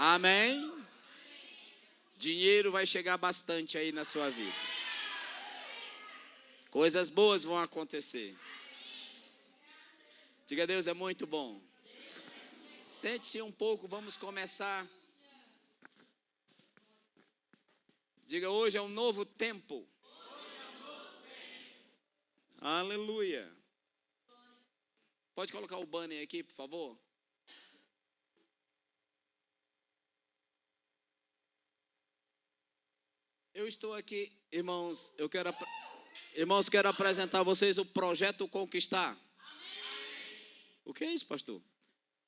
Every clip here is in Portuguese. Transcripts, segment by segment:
Amém? Dinheiro vai chegar bastante aí na sua vida. Coisas boas vão acontecer. Diga, Deus é muito bom. Sente-se um pouco, vamos começar. Diga, hoje é um novo tempo. Aleluia. Pode colocar o banner aqui, por favor? Eu estou aqui, irmãos, quero apresentar a vocês o projeto Conquistar. O que é isso, pastor?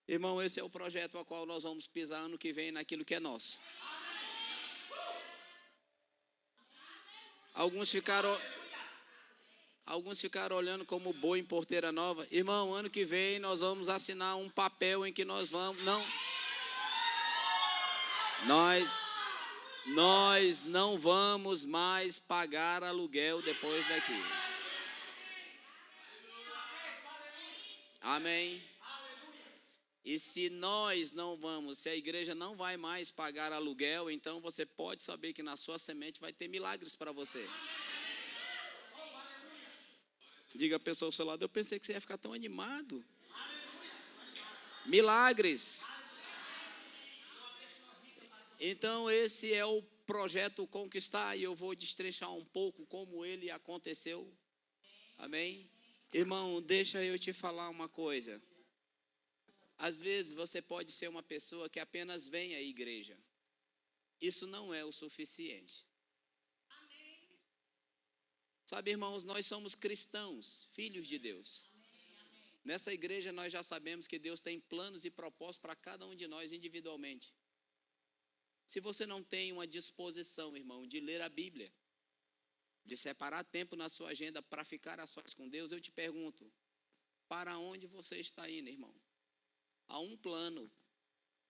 Irmão, esse é o projeto ao qual nós vamos pisar ano que vem naquilo que é nosso. Alguns ficaram olhando como boi em porteira nova. Irmão, ano que vem nós vamos assinar um papel em que nós vamos... Nós não vamos mais pagar aluguel depois daqui. Amém? E se a igreja não vai mais pagar aluguel, então você pode saber que na sua semente vai ter milagres para você. Diga a pessoa ao seu lado, eu pensei que você ia ficar tão animado. Milagres. Então esse é o projeto Conquistar e eu vou destrinchar um pouco como ele aconteceu. Amém? Irmão, deixa eu te falar uma coisa. Às vezes você pode ser uma pessoa que apenas vem à igreja. Isso não é o suficiente. Sabe, irmãos, nós somos cristãos, filhos de Deus. Nessa igreja nós já sabemos que Deus tem planos e propósitos para cada um de nós individualmente. Se você não tem uma disposição, irmão, de ler a Bíblia, de separar tempo na sua agenda para ficar a sós com Deus, eu te pergunto, para onde você está indo, irmão? Há um plano,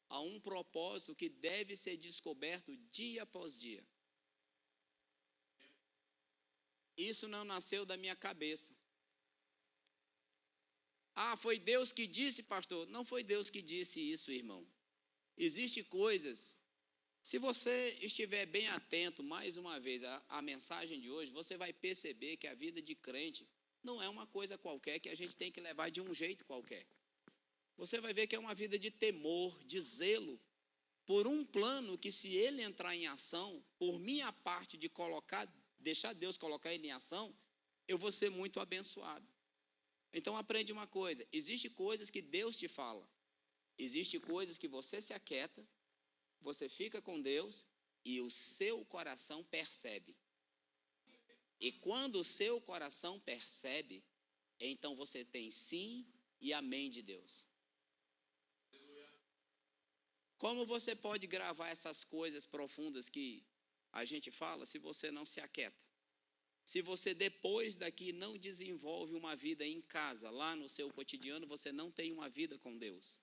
há um propósito que deve ser descoberto dia após dia. Isso não nasceu da minha cabeça. Ah, foi Deus que disse, pastor? Não foi Deus que disse isso, irmão. Existem coisas, se você estiver bem atento, mais uma vez, à mensagem de hoje, você vai perceber que a vida de crente não é uma coisa qualquer que a gente tem que levar de um jeito qualquer. Você vai ver que é uma vida de temor, de zelo, por um plano que se ele entrar em ação, por minha parte de deixar Deus colocar ele em ação, eu vou ser muito abençoado. Então aprende uma coisa, existem coisas que Deus te fala, existem coisas que você se aquieta, você fica com Deus e o seu coração percebe. E quando o seu coração percebe, então você tem sim e amém de Deus. Como você pode gravar essas coisas profundas que a gente fala se você não se aquieta? Se você depois daqui não desenvolve uma vida em casa, lá no seu cotidiano, você não tem uma vida com Deus.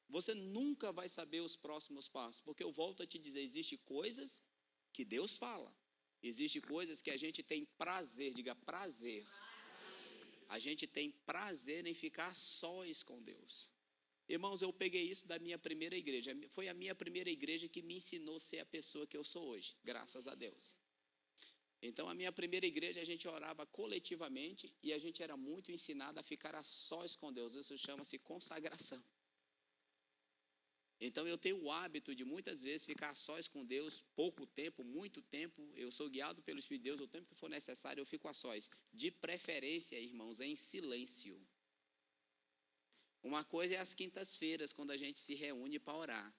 Você nunca vai saber os próximos passos, porque eu volto a te dizer, existem coisas que Deus fala, existem coisas que a gente tem prazer, diga prazer. A gente tem prazer em ficar sós com Deus. Irmãos, eu peguei isso da minha primeira igreja. Foi a minha primeira igreja que me ensinou a ser a pessoa que eu sou hoje, graças a Deus. Então, a minha primeira igreja, a gente orava coletivamente e a gente era muito ensinado a ficar a sós com Deus. Isso chama-se consagração. Então, eu tenho o hábito de muitas vezes ficar a sós com Deus, pouco tempo, muito tempo. Eu sou guiado pelo Espírito de Deus, o tempo que for necessário, eu fico a sós. De preferência, irmãos, em silêncio. Uma coisa é as quintas-feiras, quando a gente se reúne para orar.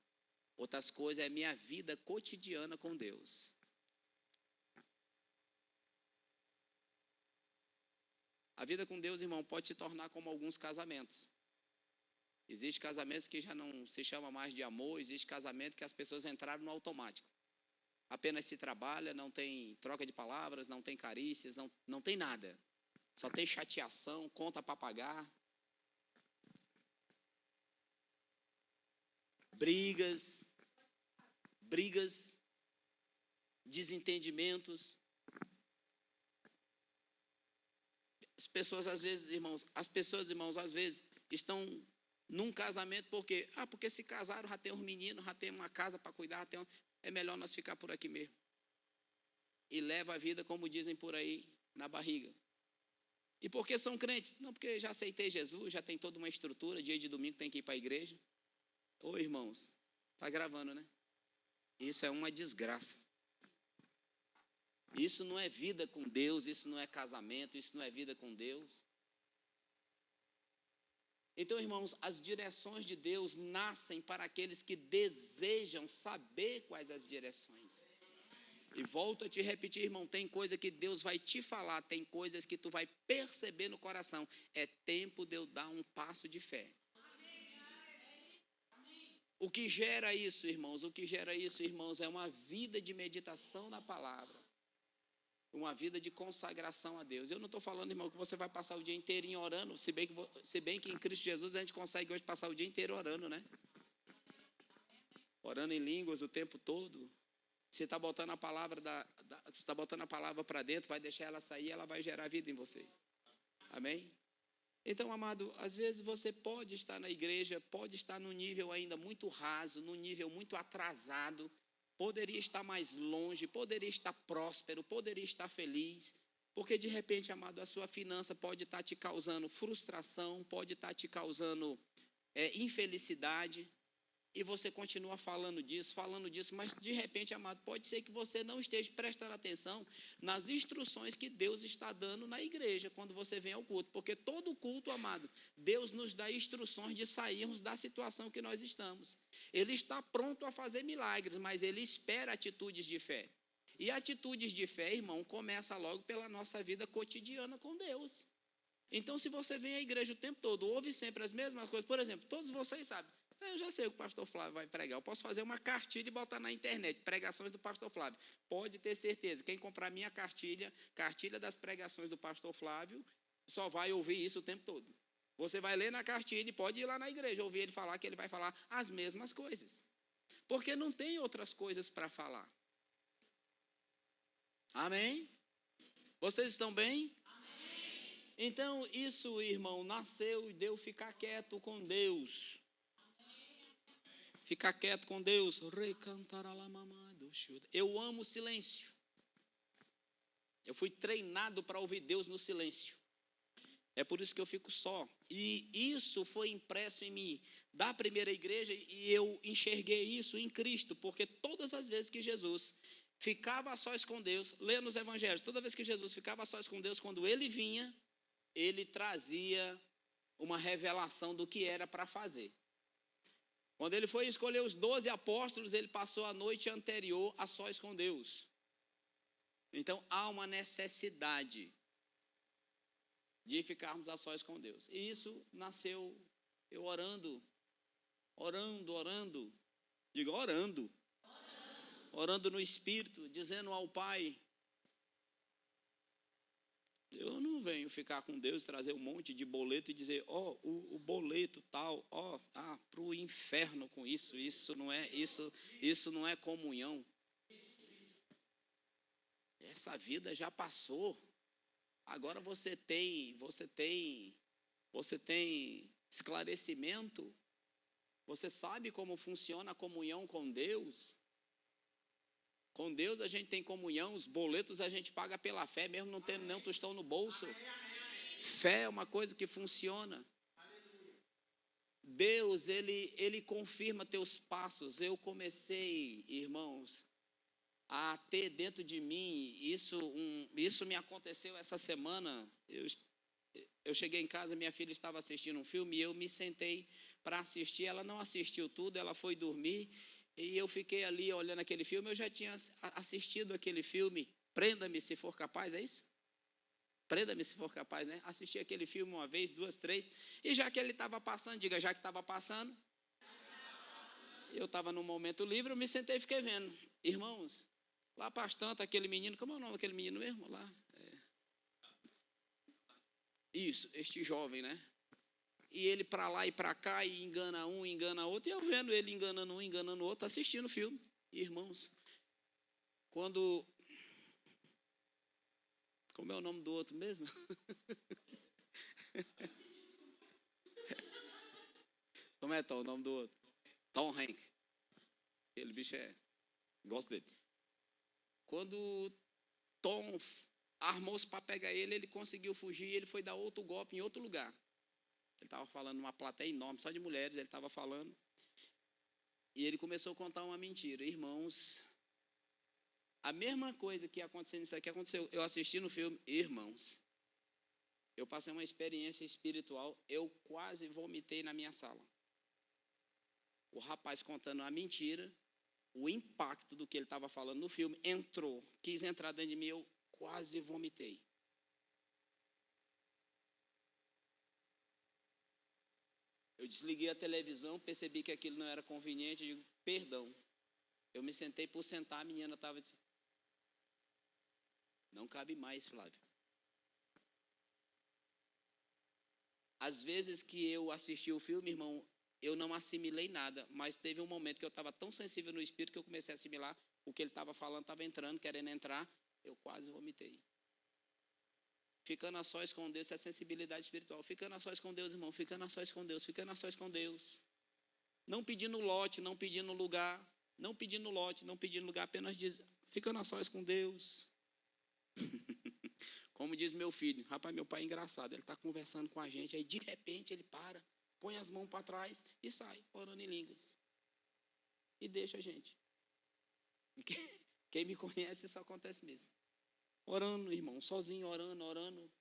Outras coisas é minha vida cotidiana com Deus. A vida com Deus, irmão, pode se tornar como alguns casamentos. Existem casamentos que já não se chama mais de amor, existe casamento que as pessoas entraram no automático. Apenas se trabalha, não tem troca de palavras, não tem carícias, não tem nada. Só tem chateação, conta para pagar. Brigas, desentendimentos. As pessoas, às vezes, irmãos, às vezes estão num casamento, por quê? Porque se casaram, já tem uns meninos, já tem uma casa para cuidar, é melhor nós ficar por aqui mesmo. E leva a vida, como dizem por aí, na barriga. E porque são crentes? Não, porque já aceitei Jesus, já tem toda uma estrutura, dia de domingo tem que ir para a igreja. Ô irmãos, está gravando, né? Isso é uma desgraça. Isso não é vida com Deus, isso não é casamento, isso não é vida com Deus. Então, irmãos, as direções de Deus nascem para aqueles que desejam saber quais as direções. E volto a te repetir, irmão, tem coisa que Deus vai te falar, tem coisas que tu vai perceber no coração. É tempo de eu dar um passo de fé. O que gera isso, irmãos? O que gera isso, irmãos, é uma vida de meditação na palavra. Uma vida de consagração a Deus. Eu não estou falando, irmão, que você vai passar o dia inteirinho orando, se bem que em Cristo Jesus a gente consegue hoje passar o dia inteiro orando, né? Orando em línguas o tempo todo. Você está botando a palavra você está botando a palavra para dentro, vai deixar ela sair, ela vai gerar vida em você. Amém? Então, amado, às vezes você pode estar na igreja, pode estar num nível ainda muito raso, num nível muito atrasado, poderia estar mais longe, poderia estar próspero, poderia estar feliz, porque de repente, amado, a sua finança pode estar te causando frustração, pode estar te causando infelicidade, e você continua falando disso, mas de repente, amado, pode ser que você não esteja prestando atenção nas instruções que Deus está dando na igreja, quando você vem ao culto, porque todo culto, amado, Deus nos dá instruções de sairmos da situação que nós estamos. Ele está pronto a fazer milagres, mas Ele espera atitudes de fé. E atitudes de fé, irmão, começa logo pela nossa vida cotidiana com Deus. Então, se você vem à igreja o tempo todo, ouve sempre as mesmas coisas, por exemplo, todos vocês sabem, eu já sei o que o pastor Flávio vai pregar. Eu posso fazer uma cartilha e botar na internet, pregações do pastor Flávio. Pode ter certeza, quem comprar minha cartilha das pregações do pastor Flávio, só vai ouvir isso o tempo todo. Você vai ler na cartilha e pode ir lá na igreja, ouvir ele falar, que ele vai falar as mesmas coisas. Porque não tem outras coisas para falar. Amém? Vocês estão bem? Amém. Então, isso, irmão, nasceu de eu ficar quieto com Deus. Ficar quieto com Deus. Eu amo o silêncio. Eu fui treinado para ouvir Deus no silêncio. É por isso que eu fico só. E isso foi impresso em mim da primeira igreja e eu enxerguei isso em Cristo, porque todas as vezes que Jesus ficava a sós com Deus, lê nos evangelhos, toda vez que Jesus ficava a sós com Deus, quando ele vinha, ele trazia uma revelação do que era para fazer. Quando ele foi escolher os 12 apóstolos, ele passou a noite anterior a sós com Deus. Então, há uma necessidade de ficarmos a sós com Deus. E isso nasceu eu orando. Digo, orando no Espírito, dizendo ao Pai, eu não venho ficar com Deus, trazer um monte de boleto e dizer, o boleto tal, para o inferno com isso não é comunhão. Essa vida já passou. Agora você tem esclarecimento. Você sabe como funciona a comunhão com Deus. Com Deus a gente tem comunhão, os boletos a gente paga pela fé, mesmo não tendo nem um tostão no bolso. Fé é uma coisa que funciona. Deus, Ele confirma teus passos. Eu comecei, irmãos, a ter dentro de mim, isso me aconteceu essa semana. Eu cheguei em casa, minha filha estava assistindo um filme e eu me sentei para assistir. Ela não assistiu tudo, ela foi dormir. E eu fiquei ali olhando aquele filme, eu já tinha assistido aquele filme, Prenda-me se for capaz, é isso? Prenda-me se for capaz, né? Assisti aquele filme uma vez, duas, três, e já que ele estava passando, diga, já que estava passando, eu estava num momento livre, eu me sentei e fiquei vendo. Irmãos, lá para as tantas, aquele menino, como é o nome daquele menino mesmo? Lá, Isso, este jovem, né? E ele para lá e para cá, e engana um, engana outro, e eu vendo ele enganando um, enganando o outro, assistindo o filme. Irmãos, como é o nome do outro mesmo? Como é Tom, o nome do outro? Tom Hanks. Aquele bicho gosto dele. Quando Tom armou-se para pegar ele, ele conseguiu fugir e ele foi dar outro golpe em outro lugar. Ele estava falando numa plateia enorme, só de mulheres, ele estava falando. E ele começou a contar uma mentira. Irmãos, a mesma coisa que aconteceu nisso aqui aconteceu. Eu assisti no filme, irmãos. Eu passei uma experiência espiritual, eu quase vomitei na minha sala. O rapaz contando uma mentira, o impacto do que ele estava falando no filme entrou, quis entrar dentro de mim, eu quase vomitei. Eu desliguei a televisão, percebi que aquilo não era conveniente, digo, perdão. Eu me sentei por sentar, a menina estava assim, não cabe mais, Flávio. Às vezes que eu assisti o filme, irmão, eu não assimilei nada, mas teve um momento que eu estava tão sensível no espírito que eu comecei a assimilar o que ele estava falando, estava entrando, querendo entrar, eu quase vomitei. Ficando a sós com Deus, isso é sensibilidade espiritual. Ficando a sós com Deus, irmão, ficando a sós com Deus, ficando a sós com Deus. Não pedindo lote, não pedindo lugar, não pedindo lote, não pedindo lugar, apenas diz, ficando a sós com Deus. Como diz meu filho, rapaz, meu pai é engraçado, ele está conversando com a gente, aí de repente ele para, põe as mãos para trás e sai, orando em línguas. E deixa a gente. Quem me conhece, isso acontece mesmo. Orando, irmão, sozinho, orando.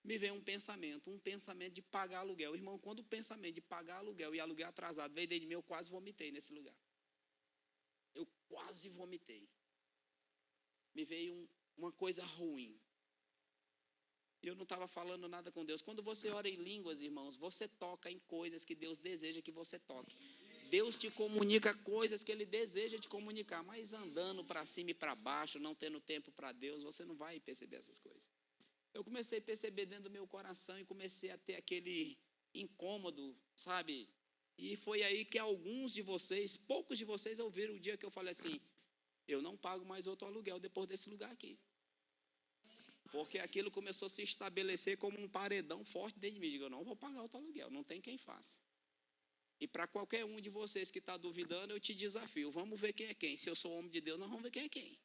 Me veio um pensamento de pagar aluguel. Irmão, quando o pensamento de pagar aluguel e aluguel atrasado veio dentro de mim, eu quase vomitei nesse lugar. Eu quase vomitei. Me veio uma coisa ruim. Eu não estava falando nada com Deus. Quando você ora em línguas, irmãos, você toca em coisas que Deus deseja que você toque. Deus te comunica coisas que Ele deseja te comunicar, mas andando para cima e para baixo, não tendo tempo para Deus, você não vai perceber essas coisas. Eu comecei a perceber dentro do meu coração e comecei a ter aquele incômodo, sabe? E foi aí que alguns de vocês, poucos de vocês ouviram o dia que eu falei assim, eu não pago mais outro aluguel depois desse lugar aqui. Porque aquilo começou a se estabelecer como um paredão forte dentro de mim. Eu não vou pagar outro aluguel, não tem quem faça. E para qualquer um de vocês que está duvidando, eu te desafio. Vamos ver quem é quem. Se eu sou homem de Deus, nós vamos ver quem é quem.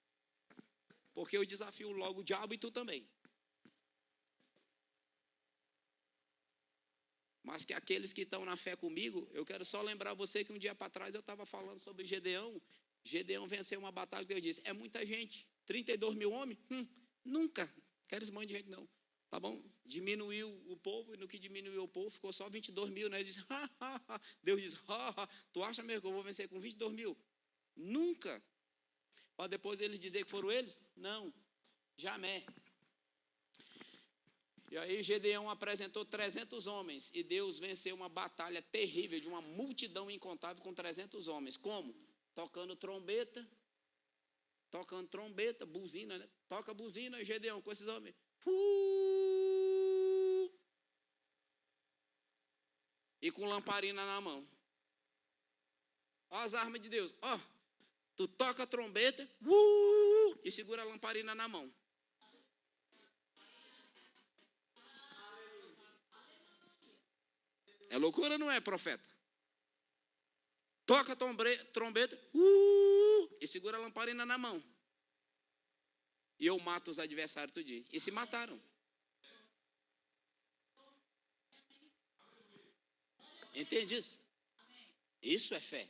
Porque eu desafio logo o diabo e tu também. Mas que aqueles que estão na fé comigo, eu quero só lembrar você que um dia para trás eu estava falando sobre Gedeão. Gedeão venceu uma batalha, Deus disse, é muita gente. 32 mil homens? Nunca. Quero esse monte de gente não. Tá bom? Diminuiu o povo, e no que diminuiu o povo, ficou só 22 mil, né? Ele disse, Deus diz, tu acha mesmo que eu vou vencer com 22 mil? Nunca. Para depois eles dizer que foram eles? Não. Jamais. E aí Gedeão apresentou 300 homens, e Deus venceu uma batalha terrível, de uma multidão incontável com 300 homens. Como? Tocando trombeta, buzina, né? Toca buzina, Gedeão, com esses homens. E com lamparina na mão. Olha as armas de Deus. Ó, tu toca a trombeta e segura a lamparina na mão. É loucura, não é, profeta? Toca a trombeta e segura a lamparina na mão. E eu mato os adversários todo dia. E se mataram. Entende isso? Isso é fé.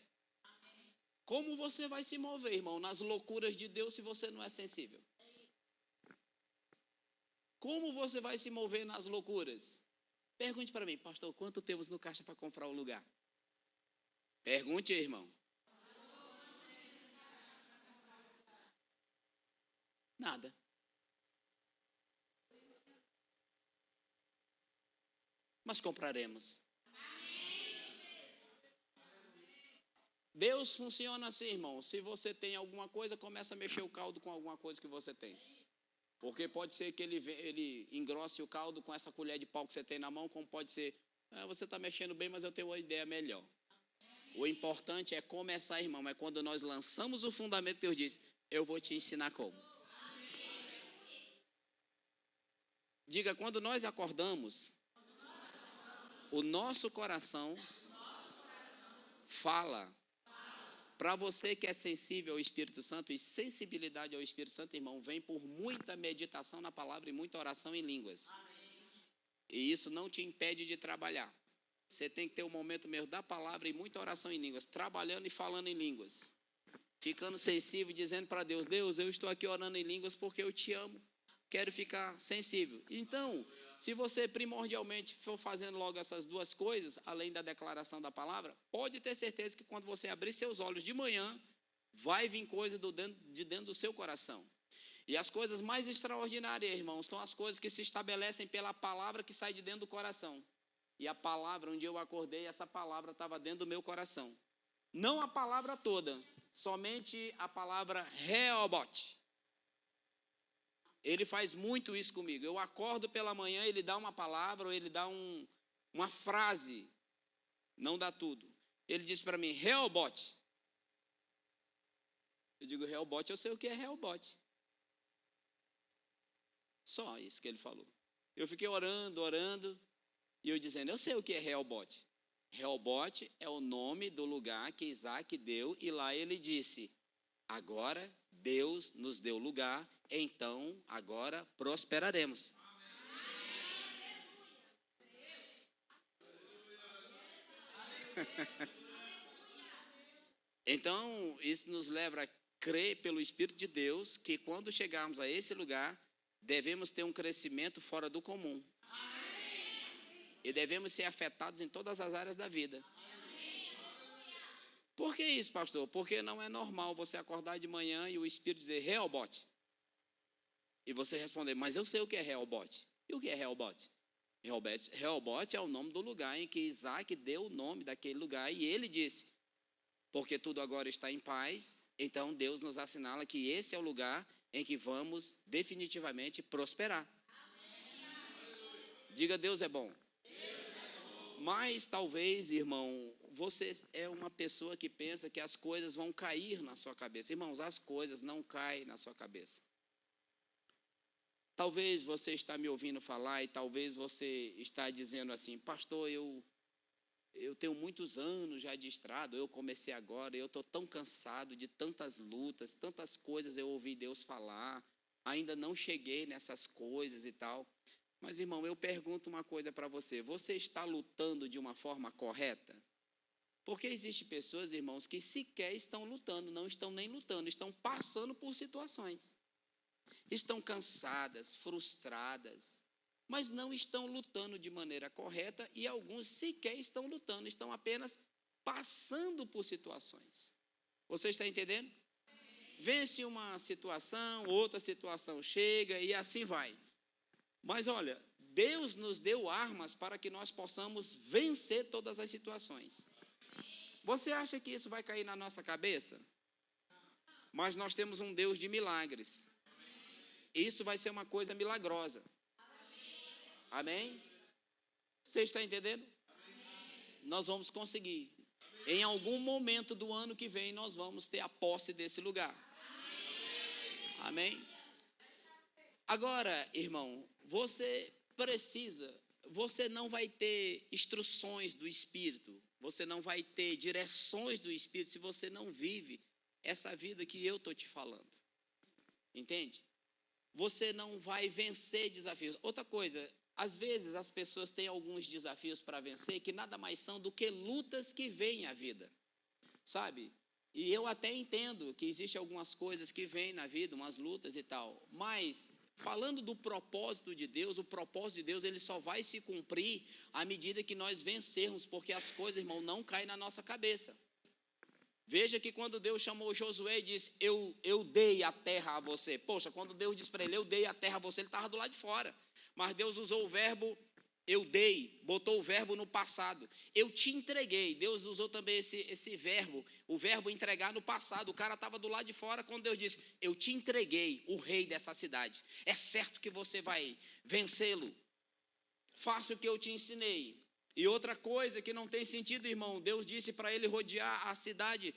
Como você vai se mover, irmão, nas loucuras de Deus se você não é sensível? Como você vai se mover nas loucuras? Pergunte para mim, pastor, quanto temos no caixa para comprar o lugar? Pergunte, irmão. Nada. Mas compraremos. Deus funciona assim, irmão. Se você tem alguma coisa, começa a mexer o caldo com alguma coisa que você tem. Porque pode ser que ele engrosse o caldo com essa colher de pau que você tem na mão, como pode ser, você está mexendo bem, mas eu tenho uma ideia melhor. O importante é começar, irmão. É quando nós lançamos o fundamento, Deus diz, eu vou te ensinar como. Diga, quando nós acordamos, o nosso coração Fala. Para você que é sensível ao Espírito Santo, e sensibilidade ao Espírito Santo, irmão, vem por muita meditação na palavra e muita oração em línguas. E isso não te impede de trabalhar. Você tem que ter um momento mesmo da palavra e muita oração em línguas, trabalhando e falando em línguas. Ficando sensível e dizendo para Deus, Deus, eu estou aqui orando em línguas porque eu te amo. Quero ficar sensível. Então, se você primordialmente for fazendo logo essas duas coisas, além da declaração da palavra, pode ter certeza que quando você abrir seus olhos de manhã, vai vir coisa de dentro do seu coração. E as coisas mais extraordinárias, irmãos, são as coisas que se estabelecem pela palavra que sai de dentro do coração. E a palavra, onde eu acordei, essa palavra estava dentro do meu coração. Não a palavra toda, somente a palavra Rehobote. Ele faz muito isso comigo. Eu acordo pela manhã, ele dá uma palavra, ou ele dá uma frase. Não dá tudo. Ele diz para mim, Rehobote. Eu digo, Rehobote, eu sei o que é Rehobote. Só isso que ele falou. Eu fiquei orando, e eu dizendo, eu sei o que é Rehobote. Rehobote é o nome do lugar que Isaac deu, e lá ele disse, agora Deus nos deu lugar, então agora prosperaremos. Então, isso nos leva a crer pelo Espírito de Deus que quando chegarmos a esse lugar, devemos ter um crescimento fora do comum. E devemos ser afetados em todas as áreas da vida. Por que isso, pastor? Porque não é normal você acordar de manhã e o Espírito dizer Rehobote. E você responder, mas eu sei o que é Rehobote. E o que é Rehobote? Rehobote é o nome do lugar em que Isaac deu o nome daquele lugar. E ele disse, porque tudo agora está em paz, então Deus nos assinala que esse é o lugar em que vamos definitivamente prosperar. Diga, Deus é bom. Mas talvez, irmão, você é uma pessoa que pensa que as coisas vão cair na sua cabeça. Irmãos, as coisas não caem na sua cabeça. Talvez você está me ouvindo falar e talvez você está dizendo assim, pastor, eu tenho muitos anos já de estrada, eu comecei agora, eu estou tão cansado de tantas lutas, tantas coisas eu ouvi Deus falar, ainda não cheguei nessas coisas e tal. Mas, irmão, eu pergunto uma coisa para você, você está lutando de uma forma correta? Porque existem pessoas, irmãos, que sequer estão lutando, não estão nem lutando, estão passando por situações. Estão cansadas, frustradas, mas não estão lutando de maneira correta e alguns sequer estão lutando, estão apenas passando por situações. Você está entendendo? Vence uma situação, outra situação chega e assim vai. Mas olha, Deus nos deu armas para que nós possamos vencer todas as situações. Você acha que isso vai cair na nossa cabeça? Mas nós temos um Deus de milagres. Isso vai ser uma coisa milagrosa. Amém? Você está entendendo? Nós vamos conseguir. Em algum momento do ano que vem, nós vamos ter a posse desse lugar. Amém? Agora, irmão, você não vai ter instruções do Espírito, você não vai ter direções do Espírito se você não vive essa vida que eu estou te falando. Entende? Você não vai vencer desafios. Outra coisa, às vezes as pessoas têm alguns desafios para vencer que nada mais são do que lutas que vêm à vida, sabe? E eu até entendo que existem algumas coisas que vêm na vida, umas lutas e tal, mas falando do propósito de Deus, o propósito de Deus ele só vai se cumprir à medida que nós vencermos, porque as coisas, irmão, não caem na nossa cabeça. Veja que quando Deus chamou Josué e disse, eu dei a terra a você. Poxa, quando Deus disse para ele, eu dei a terra a você, ele estava do lado de fora. Mas Deus usou o verbo, eu dei, botou o verbo no passado. Eu te entreguei. Deus usou também esse verbo, o verbo entregar no passado. O cara estava do lado de fora quando Deus disse, eu te entreguei o rei dessa cidade. É certo que você vai vencê-lo. Faça o que eu te ensinei. E outra coisa que não tem sentido, irmão, Deus disse para ele rodear a cidade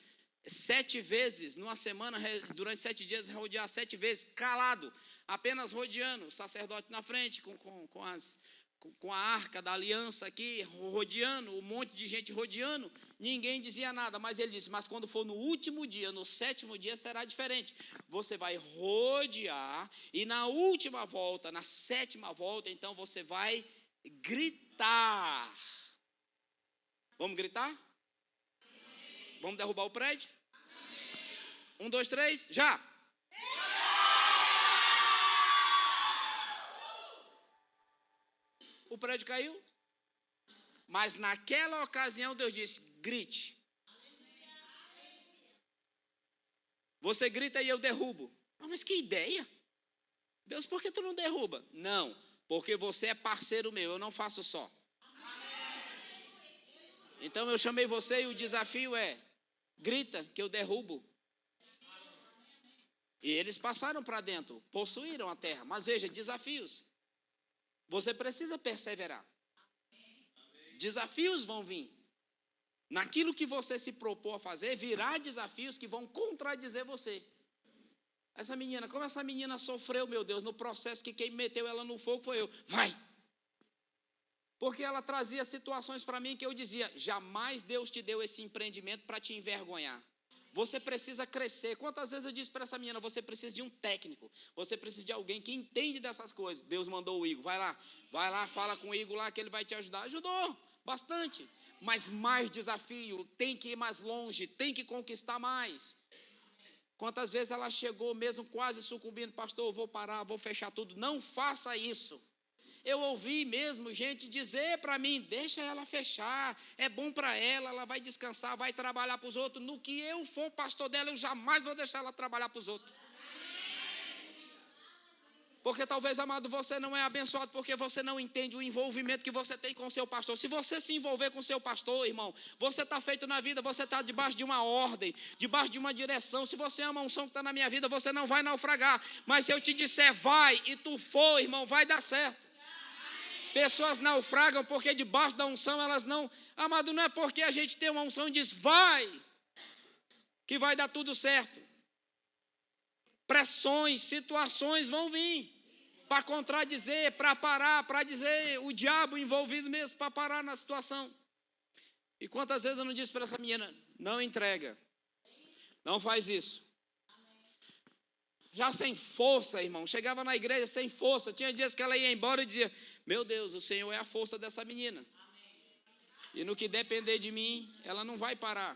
7 vezes, numa semana, durante 7 dias, rodear 7 vezes, calado, apenas rodeando, o sacerdote na frente, com a arca da aliança aqui, rodeando, um monte de gente rodeando, ninguém dizia nada, mas ele disse, mas quando for no último dia, no 7º dia, será diferente. Você vai rodear, e na última volta, na 7ª volta, então você vai gritar. Vamos gritar? Vamos derrubar o prédio? 1, 2, 3, já! O prédio caiu. Mas naquela ocasião Deus disse, grite. Você grita e eu derrubo. Mas que ideia. Deus, por que tu não derruba? Não, porque você é parceiro meu, eu não faço só. Então eu chamei você e o desafio é, grita que eu derrubo. E eles passaram para dentro, possuíram a terra. Mas veja, desafios. Você precisa perseverar. Desafios vão vir. Naquilo que você se propôs a fazer, virá desafios que vão contradizer você. Essa menina, como essa menina sofreu, meu Deus, no processo que quem meteu ela no fogo foi eu. Vai! Porque ela trazia situações para mim que eu dizia, jamais Deus te deu esse empreendimento para te envergonhar. Você precisa crescer. Quantas vezes eu disse para essa menina, você precisa de um técnico, você precisa de alguém que entende dessas coisas. Deus mandou o Igor, vai lá, fala com o Igor lá que ele vai te ajudar. Ajudou, bastante, mas mais desafio, tem que ir mais longe, tem que conquistar mais. Quantas vezes ela chegou mesmo quase sucumbindo, pastor, eu vou parar, vou fechar tudo. Não faça isso. Eu ouvi mesmo gente dizer para mim, deixa ela fechar, é bom para ela, ela vai descansar, vai trabalhar para os outros. No que eu for pastor dela, eu jamais vou deixar ela trabalhar para os outros. Porque talvez, amado, você não é abençoado porque você não entende o envolvimento que você tem com o seu pastor. Se você se envolver com o seu pastor, irmão, você está feito na vida, você está debaixo de uma ordem, debaixo de uma direção. Se você ama a unção que está na minha vida, você não vai naufragar. Mas se eu te disser vai e tu for, irmão, vai dar certo. Pessoas naufragam porque debaixo da unção elas não... Amado, não é porque a gente tem uma unção e diz vai, que vai dar tudo certo. Pressões, situações vão vir para contradizer, para parar, para dizer o diabo envolvido mesmo, para parar na situação. E quantas vezes eu não disse para essa menina, não entrega, não faz isso. Já sem força, irmão, chegava na igreja sem força, tinha dias que ela ia embora e dizia, meu Deus, o Senhor é a força dessa menina. E no que depender de mim, ela não vai parar.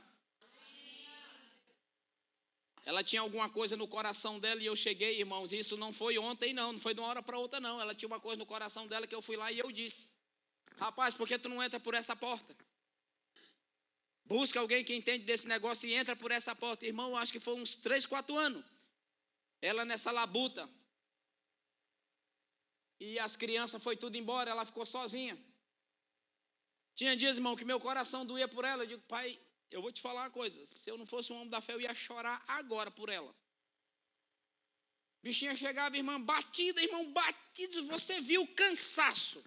Ela tinha alguma coisa no coração dela e eu cheguei, irmãos, isso não foi ontem não foi de uma hora para outra não, ela tinha uma coisa no coração dela que eu fui lá e eu disse, rapaz, por que tu não entra por essa porta? Busca alguém que entende desse negócio e entra por essa porta. Irmão, eu acho que foi uns 3, 4 anos, ela nessa labuta, e as crianças foi tudo embora, ela ficou sozinha. Tinha dias, irmão, que meu coração doía por ela, eu digo, pai, eu vou te falar uma coisa, se eu não fosse um homem da fé, eu ia chorar agora por ela. Bichinha chegava, irmão, batida, você viu o cansaço.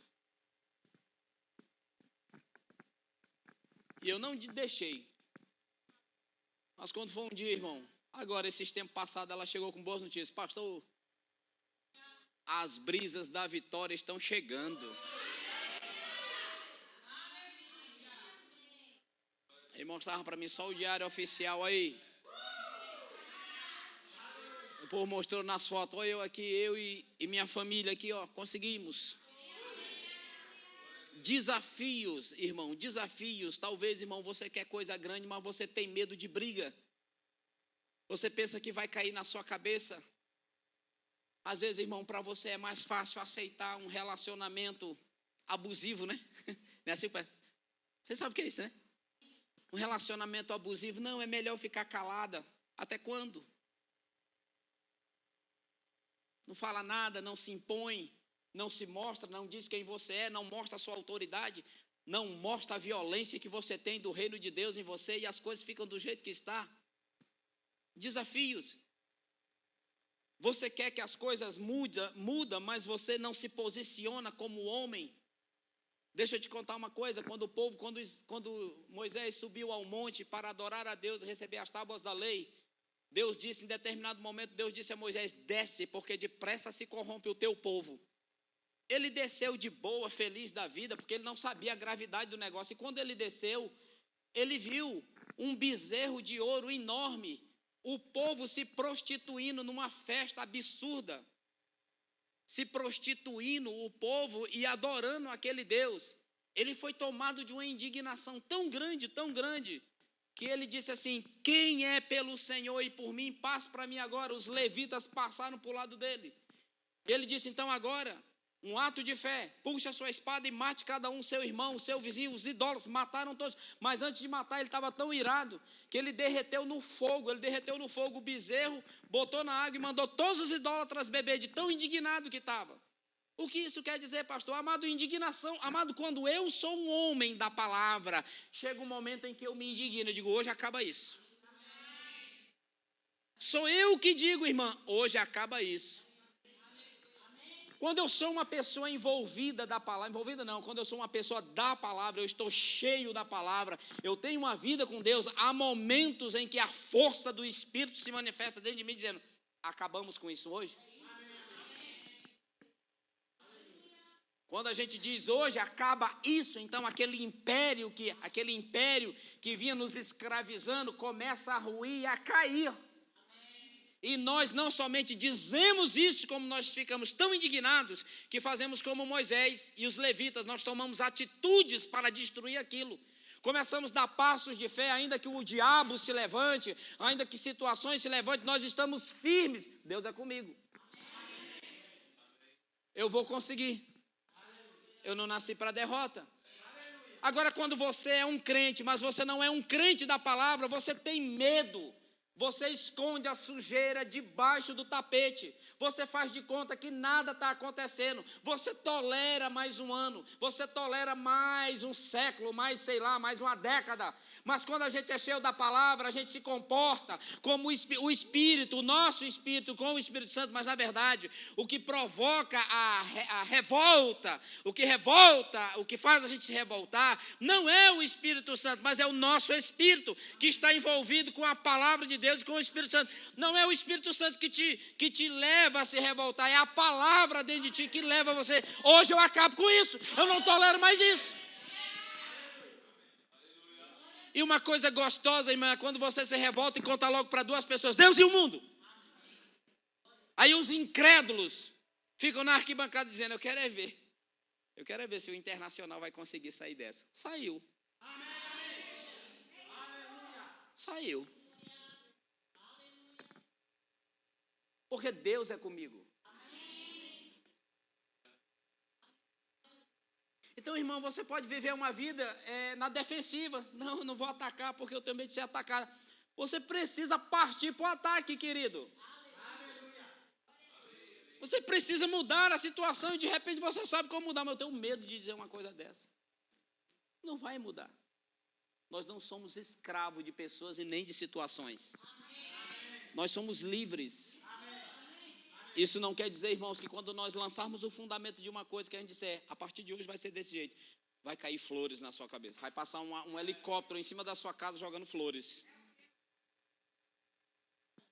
E eu não deixei. Mas quando foi um dia, irmão, agora, esses tempos passados, ela chegou com boas notícias. Pastor, as brisas da vitória estão chegando. Ele mostrava para mim só o diário oficial aí. O povo mostrou nas fotos, olha eu aqui, eu e minha família aqui, ó, conseguimos. Desafios, irmão, desafios. Talvez, irmão, você quer coisa grande, mas você tem medo de briga. Você pensa que vai cair na sua cabeça. Às vezes, irmão, para você é mais fácil aceitar um relacionamento abusivo, né? Não é assim, você sabe o que é isso, né? Um relacionamento abusivo, não, é melhor ficar calada. Até quando? Não fala nada, não se impõe, não se mostra, não diz quem você é, não mostra a sua autoridade, não mostra a violência que você tem do reino de Deus em você e as coisas ficam do jeito que está. Desafios. Você quer que as coisas mudam, mas você não se posiciona como homem. Deixa eu te contar uma coisa, quando Moisés subiu ao monte para adorar a Deus e receber as tábuas da lei, Deus disse em determinado momento, Deus disse a Moisés, desce, porque depressa se corrompe o teu povo. Ele desceu de boa, feliz da vida, porque ele não sabia a gravidade do negócio, e quando ele desceu, ele viu um bezerro de ouro enorme, o povo se prostituindo numa festa absurda, se prostituindo o povo e adorando aquele Deus. Ele foi tomado de uma indignação tão grande, que ele disse assim: quem é pelo Senhor e por mim, passe para mim agora. Os levitas passaram para o lado dele. Ele disse: então agora, um ato de fé, puxe a sua espada e mate cada um, seu irmão, seu vizinho. Os idólatras mataram todos, mas antes de matar ele estava tão irado, que ele derreteu no fogo o bezerro, botou na água e mandou todos os idólatras beber, de tão indignado que estava. O que isso quer dizer, pastor? Amado, indignação. Amado, quando eu sou um homem da palavra, chega um momento em que eu me indigno, eu digo: hoje acaba isso. Sou eu que digo, irmã, hoje acaba isso. Quando eu sou uma pessoa envolvida da palavra, quando eu sou uma pessoa da palavra, eu estou cheio da palavra, eu tenho uma vida com Deus, há momentos em que a força do Espírito se manifesta dentro de mim, dizendo: acabamos com isso hoje. Quando a gente diz hoje acaba isso, então aquele império que vinha nos escravizando começa a ruir e a cair. E nós não somente dizemos isso, como nós ficamos tão indignados que fazemos como Moisés e os levitas, nós tomamos atitudes para destruir aquilo. Começamos a dar passos de fé, ainda que o diabo se levante, ainda que situações se levantem, nós estamos firmes. Deus é comigo. Eu vou conseguir. Eu não nasci para derrota. Agora, quando você é um crente, mas você não é um crente da palavra, você tem medo. Você esconde a sujeira debaixo do tapete. Você faz de conta que nada está acontecendo. Você tolera mais um ano. Você tolera mais um século, mais uma década. Mas quando a gente é cheio da palavra, a gente se comporta como o Espírito, o nosso Espírito com o Espírito Santo. Mas, na verdade, o que provoca a revolta, o que faz a gente se revoltar, não é o Espírito Santo, mas é o nosso Espírito que está envolvido com a palavra de Deus e com o Espírito Santo. Não é o Espírito Santo que te leva a se revoltar, é a palavra dentro de ti que leva você. Hoje eu acabo com isso, eu não tolero mais isso. E uma coisa gostosa, irmã, é quando você se revolta e conta logo para duas pessoas: Deus e o mundo. Aí os incrédulos ficam na arquibancada dizendo: eu quero é ver se o Internacional vai conseguir sair dessa. Saiu. Saiu. Porque Deus é comigo. Então, irmão, você pode viver uma vida na defensiva. Não vou atacar porque eu tenho medo de ser atacado. Você precisa partir para o ataque, querido. Você precisa mudar a situação e de repente você sabe como mudar. Mas eu tenho medo de dizer uma coisa dessa. Não vai mudar. Nós não somos escravos de pessoas e nem de situações. Nós somos livres. Isso não quer dizer, irmãos, que quando nós lançarmos o fundamento de uma coisa que a gente disser: a partir de hoje vai ser desse jeito, vai cair flores na sua cabeça, vai passar um helicóptero em cima da sua casa jogando flores.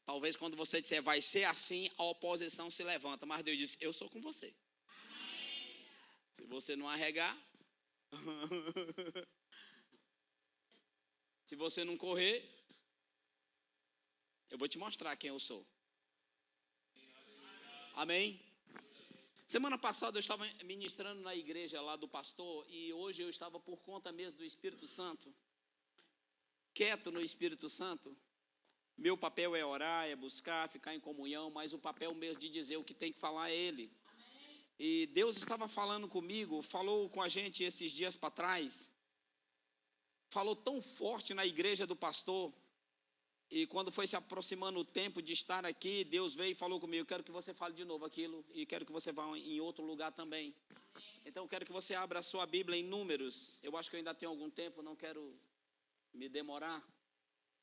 Talvez quando você disser vai ser assim, a oposição se levanta, mas Deus disse: eu sou com você. Se você não arregar, se você não correr, eu vou te mostrar quem eu sou. Amém? Semana passada eu estava ministrando na igreja lá do pastor, e hoje eu estava por conta mesmo do Espírito Santo, quieto no Espírito Santo. Meu papel é orar, é buscar, ficar em comunhão, mas o papel mesmo de dizer o que tem que falar é Ele. E Deus estava falando comigo, falou com a gente esses dias para trás, falou tão forte na igreja do pastor. E quando foi se aproximando o tempo de estar aqui, Deus veio e falou comigo: eu quero que você fale de novo aquilo e quero que você vá em outro lugar também. Então eu quero que você abra a sua Bíblia em Números. Eu acho que eu ainda tenho algum tempo, não quero me demorar.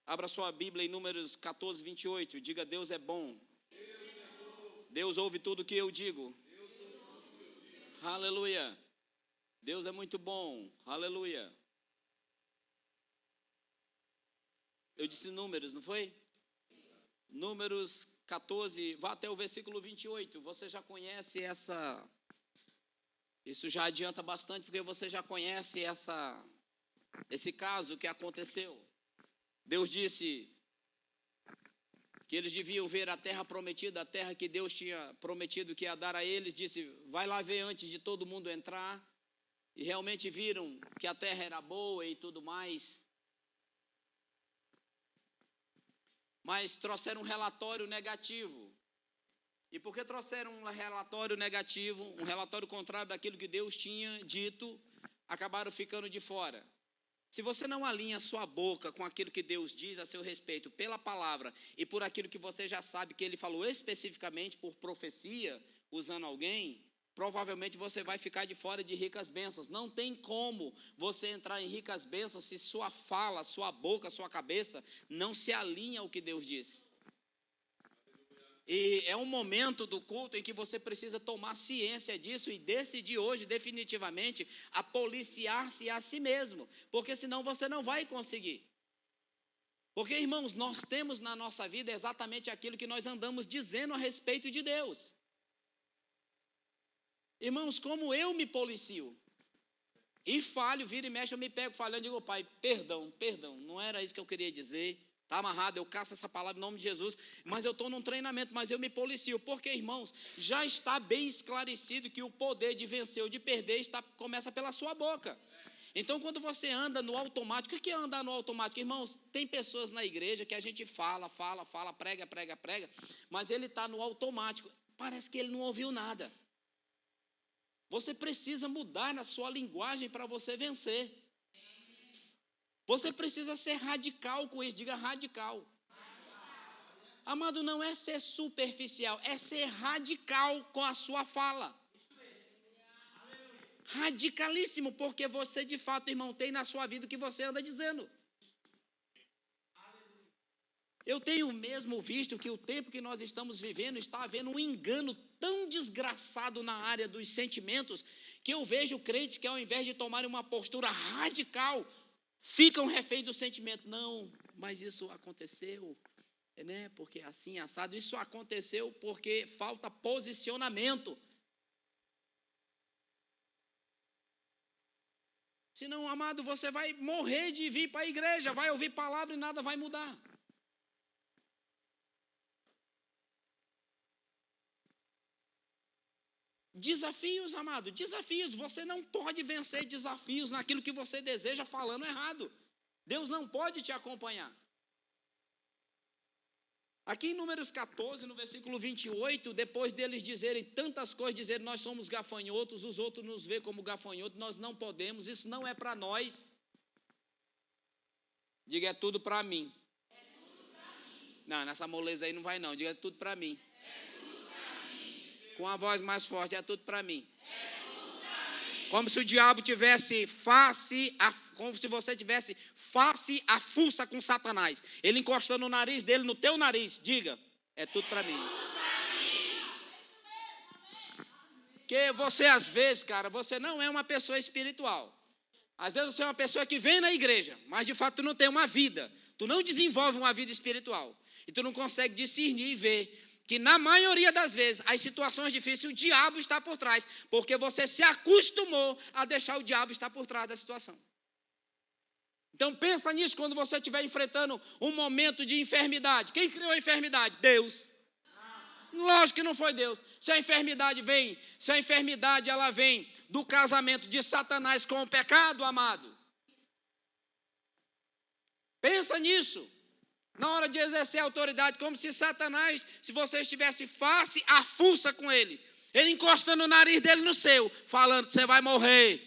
Abra a sua Bíblia em Números 14, 28. Diga: Deus é bom. Deus ouve tudo que eu digo. Aleluia. Deus é muito bom. Aleluia. Eu disse Números, não foi? Números 14, vá até o versículo 28. Você já conhece essa... Isso já adianta bastante, porque você já conhece esse caso que aconteceu. Deus disse que eles deviam ver a terra prometida, a terra que Deus tinha prometido que ia dar a eles. Disse, vai lá ver antes de todo mundo entrar. E realmente viram que a terra era boa e tudo mais. Mas trouxeram um relatório negativo. E porque trouxeram um relatório negativo, um relatório contrário daquilo que Deus tinha dito, acabaram ficando de fora. Se você não alinha sua boca com aquilo que Deus diz a seu respeito, pela palavra, e por aquilo que você já sabe que Ele falou especificamente por profecia, usando alguém, provavelmente você vai ficar de fora de ricas bênçãos. Não tem como você entrar em ricas bênçãos se sua fala, sua boca, sua cabeça não se alinha ao que Deus disse. E é um momento do culto em que você precisa tomar ciência disso e decidir hoje definitivamente a policiar-se a si mesmo, porque senão você não vai conseguir. Porque, irmãos, nós temos na nossa vida exatamente aquilo que nós andamos dizendo a respeito de Deus. Irmãos, como eu me policio e falho, vira e mexe, eu me pego falhando, digo, pai, perdão, não era isso que eu queria dizer. Está amarrado, eu caço essa palavra em nome de Jesus, mas eu estou num treinamento, mas eu me policio, porque, irmãos, já está bem esclarecido que o poder de vencer ou de perder começa pela sua boca. Então, quando você anda no automático, o que é andar no automático? Irmãos, tem pessoas na igreja que a gente fala, prega, mas ele está no automático, parece que ele não ouviu nada. Você precisa mudar na sua linguagem para você vencer. Você precisa ser radical com isso, diga radical. Amado, não é ser superficial, é ser radical com a sua fala. Radicalíssimo, porque você de fato, irmão, tem na sua vida o que você anda dizendo. Eu tenho mesmo visto que o tempo que nós estamos vivendo está havendo um engano tão desgraçado na área dos sentimentos, que eu vejo crentes que ao invés de tomarem uma postura radical, ficam reféns do sentimento. Não, mas isso aconteceu, né? Porque assim, assado, isso aconteceu porque falta posicionamento. Senão, amado, você vai morrer de vir para a igreja, vai ouvir palavra e nada vai mudar. Desafios, amado, desafios. Você não pode vencer desafios naquilo que você deseja falando errado. Deus não pode te acompanhar. Aqui em Números 14, no versículo 28, depois deles dizerem tantas coisas, dizerem nós somos gafanhotos, os outros nos veem como gafanhotos, nós não podemos, isso não é para nós. Diga, é tudo para mim. É tudo para mim. Não, nessa moleza aí não vai não, diga, é tudo para mim. Com a voz mais forte, é tudo para mim. Como se o diabo tivesse como se você tivesse face a fuça com Satanás. Ele encostando o nariz dele no teu nariz. Diga, é tudo para mim. Porque você, às vezes, cara, você não é uma pessoa espiritual. Às vezes você é uma pessoa que vem na igreja, mas de fato tu não tem uma vida. Tu não desenvolve uma vida espiritual. E tu não consegue discernir e ver que na maioria das vezes, as situações difíceis, o diabo está por trás, porque você se acostumou a deixar o diabo estar por trás da situação. Então pensa nisso quando você estiver enfrentando um momento de enfermidade. Quem criou a enfermidade? Deus. Lógico que não foi Deus. Se a enfermidade ela vem do casamento de Satanás com o pecado, amado. Pensa nisso. Na hora de exercer a autoridade, como se Satanás, se você estivesse face a fuça com ele, ele encostando o nariz dele no seu, falando, você vai morrer,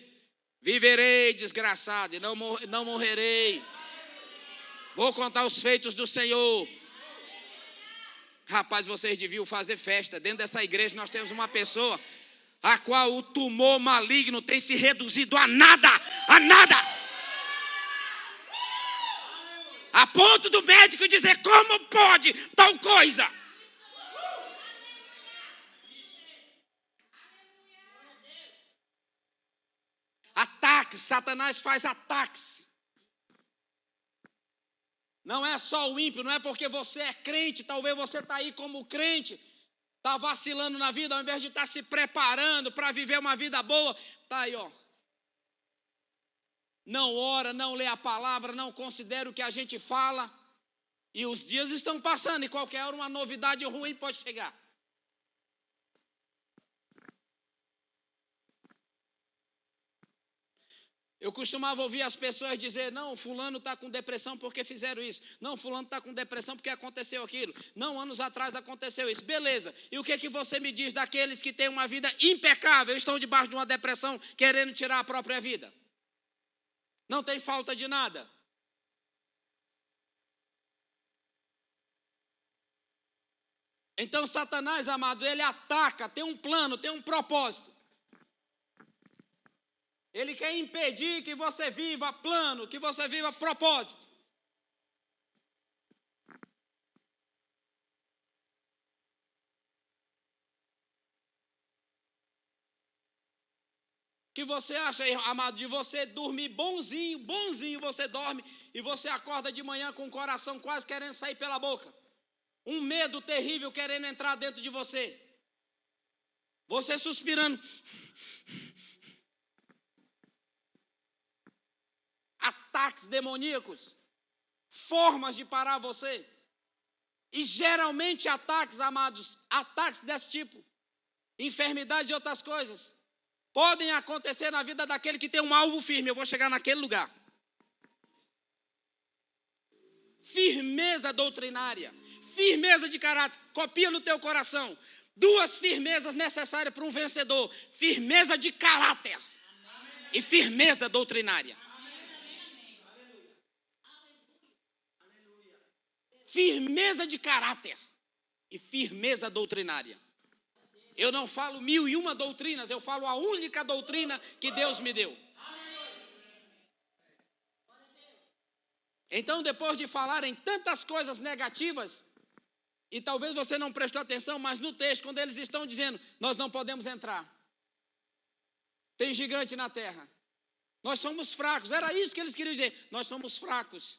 viverei desgraçado, e não morrerei, vou contar os feitos do Senhor. Rapaz, vocês deviam fazer festa. Dentro dessa igreja nós temos uma pessoa a qual o tumor maligno tem se reduzido a nada, a ponto do médico dizer, como pode tal coisa? Ataques, Satanás faz ataques. Não é só o ímpio, não é porque você é crente, talvez você está aí como crente, está vacilando na vida, ao invés de estar se preparando para viver uma vida boa, está aí, ó. não ora, não lê a palavra, não considera o que a gente fala. E os dias estão passando e qualquer hora uma novidade ruim pode chegar. Eu costumava ouvir as pessoas dizer, não, fulano está com depressão porque fizeram isso. Não, fulano está com depressão porque aconteceu aquilo. Não, anos atrás aconteceu isso. Beleza, e o que você me diz daqueles que têm uma vida impecável, estão debaixo de uma depressão, querendo tirar a própria vida? Não tem falta de nada. Então Satanás, amados, ele ataca, tem um plano, tem um propósito. Ele quer impedir que você viva plano, que você viva propósito. Que você acha, amado, de você dormir bonzinho você dorme e você acorda de manhã com o coração quase querendo sair pela boca. Um medo terrível querendo entrar dentro de você. Você suspirando. Ataques demoníacos, formas de parar você. E geralmente ataques, amados, ataques desse tipo, enfermidades e outras coisas, podem acontecer na vida daquele que tem um alvo firme. Eu vou chegar naquele lugar. Firmeza doutrinária, firmeza de caráter, copia no teu coração. Duas firmezas necessárias para um vencedor: firmeza de caráter e firmeza doutrinária. Firmeza de caráter e firmeza doutrinária. Eu não falo 1001 doutrinas, eu falo a única doutrina que Deus me deu. Então, depois de falarem tantas coisas negativas, e talvez você não prestou atenção, mas no texto, quando eles estão dizendo, nós não podemos entrar, tem gigante na terra, nós somos fracos, era isso que eles queriam dizer, nós somos fracos.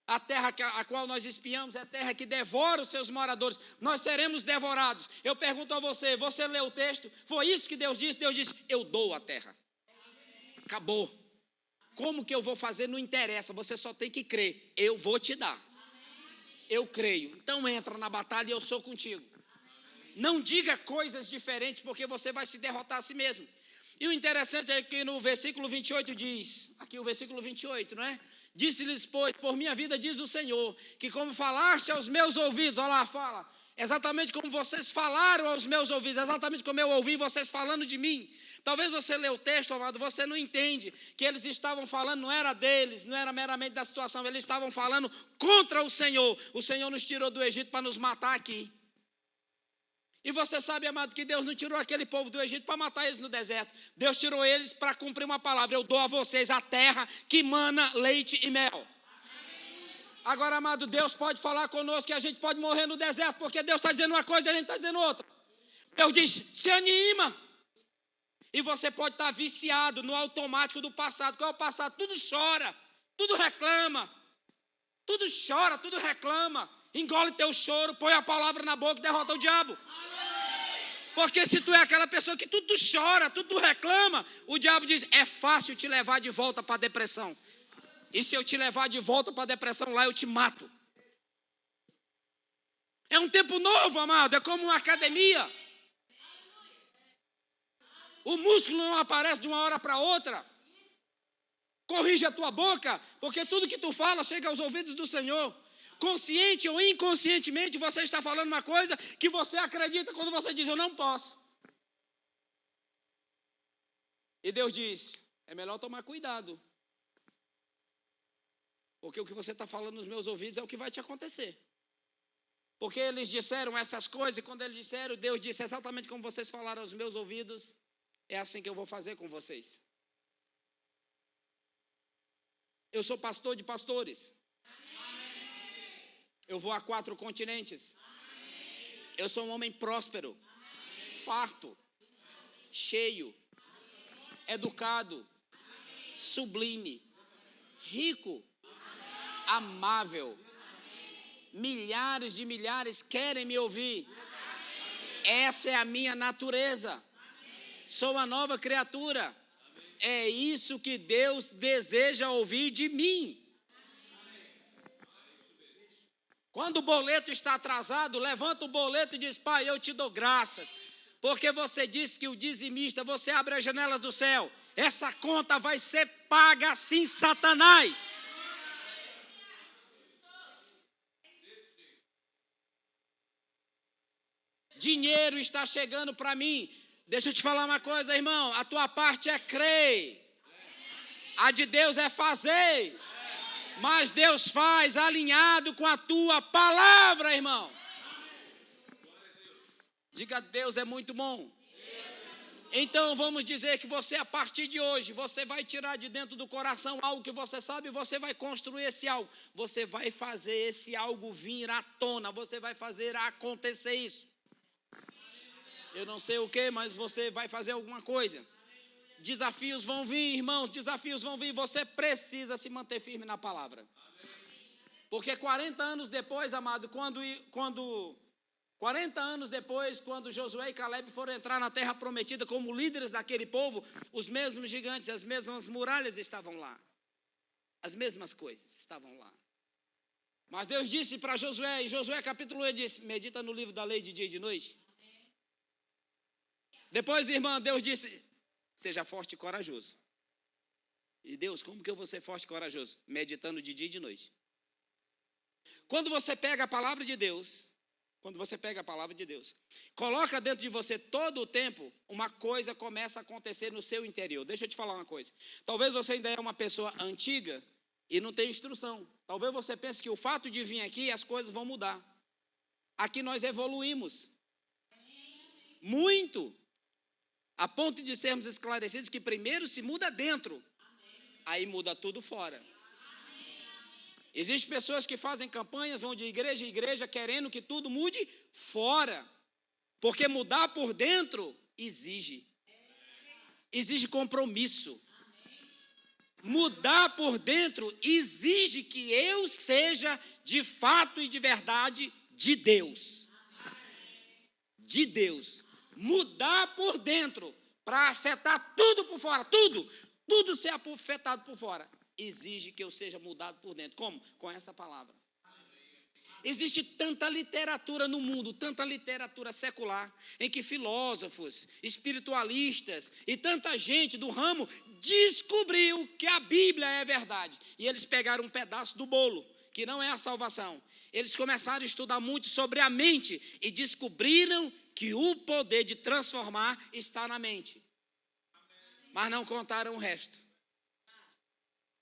A terra a qual nós espiamos é a terra que devora os seus moradores. Nós seremos devorados. Eu pergunto a você, você leu o texto? Foi isso que Deus disse? Deus disse, eu dou a terra. Acabou. Como que eu vou fazer? Não interessa, você só tem que crer. Eu vou te dar. Eu creio. Então entra na batalha e eu sou contigo. Não diga coisas diferentes, porque você vai se derrotar a si mesmo. E o interessante é que no versículo 28 diz, aqui o versículo 28, não é? Disse-lhes, pois, por minha vida, diz o Senhor, que como falaste aos meus ouvidos, olha lá, fala, exatamente como vocês falaram aos meus ouvidos, exatamente como eu ouvi vocês falando de mim. Talvez você lê o texto, amado, você não entende que eles estavam falando, não era deles, não era meramente da situação, eles estavam falando contra o Senhor. O Senhor nos tirou do Egito para nos matar aqui. E você sabe, amado, que Deus não tirou aquele povo do Egito para matar eles no deserto. Deus tirou eles para cumprir uma palavra. Eu dou a vocês a terra que mana leite e mel. Agora, amado, Deus pode falar conosco que a gente pode morrer no deserto, porque Deus está dizendo uma coisa e a gente está dizendo outra. Deus diz, se anima. E você pode estar viciado no automático do passado. Qual é o passado? Tudo chora, tudo reclama. Tudo chora, tudo reclama. Engole teu choro, põe a palavra na boca e derrota o diabo. Porque se tu é aquela pessoa que tudo chora, tudo reclama, o diabo diz, é fácil te levar de volta para a depressão. E se eu te levar de volta para a depressão, lá eu te mato. É um tempo novo, amado, é como uma academia. O músculo não aparece de uma hora para outra. Corrige a tua boca, porque tudo que tu fala chega aos ouvidos do Senhor. Consciente ou inconscientemente, você está falando uma coisa que você acredita quando você diz, eu não posso. E Deus diz, é melhor tomar cuidado. Porque o que você está falando nos meus ouvidos é o que vai te acontecer. Porque eles disseram essas coisas, e quando eles disseram, Deus disse exatamente como vocês falaram aos meus ouvidos, é assim que eu vou fazer com vocês. Eu sou pastor de pastores. Eu vou a 4 continentes. Eu sou um homem próspero, farto, cheio, educado, sublime, rico, amável. Milhares de milhares querem me ouvir. Essa é a minha natureza. Sou uma nova criatura. é isso que Deus deseja ouvir de mim. Quando o boleto está atrasado, levanta o boleto e diz: Pai, eu te dou graças, porque você disse que o dizimista, você abre as janelas do céu, essa conta vai ser paga sim, Satanás. Dinheiro está chegando para mim. Deixa eu te falar uma coisa, irmão, a tua parte é crer, a de Deus é fazer. Mas Deus faz alinhado com a tua palavra, irmão. Diga: Deus é muito bom. Então vamos dizer que você, a partir de hoje, você vai tirar de dentro do coração algo que você sabe, você vai construir esse algo. Você vai fazer esse algo vir à tona, você vai fazer acontecer isso. Eu não sei o que, mas você vai fazer alguma coisa. Desafios vão vir, irmãos, desafios vão vir. Você precisa se manter firme na palavra. Porque 40 anos depois, amado, quando 40 anos depois, quando Josué e Caleb foram entrar na terra prometida como líderes daquele povo, os mesmos gigantes, as mesmas muralhas estavam lá. As mesmas coisas estavam lá. Mas Deus disse para Josué, em Josué capítulo 1, ele disse: medita no livro da lei de dia e de noite. Depois, irmã, Deus disse: seja forte e corajoso. E Deus, como que eu vou ser forte e corajoso? Meditando de dia e de noite. Quando você pega a palavra de Deus, coloca dentro de você todo o tempo, uma coisa começa a acontecer no seu interior. Deixa eu te falar uma coisa. Talvez você ainda é uma pessoa antiga e não tem instrução. Talvez você pense que o fato de vir aqui, as coisas vão mudar. Aqui nós evoluímos muito, a ponto de sermos esclarecidos que primeiro se muda dentro, aí muda tudo fora. Existem pessoas que fazem campanhas, vão de igreja em igreja, querendo que tudo mude fora. Porque mudar por dentro exige compromisso. Mudar por dentro exige que eu seja de fato e de verdade de Deus. De Deus. Mudar por dentro para afetar tudo por fora, tudo ser afetado por fora. Exige que eu seja mudado por dentro. Como? Com essa palavra. Existe tanta literatura no mundo, tanta literatura secular, em que filósofos, espiritualistas e tanta gente do ramo descobriu que a Bíblia é verdade. E eles pegaram um pedaço do bolo, que não é a salvação. Eles começaram a estudar muito sobre a mente e descobriram que o poder de transformar está na mente. Mas não contaram o resto.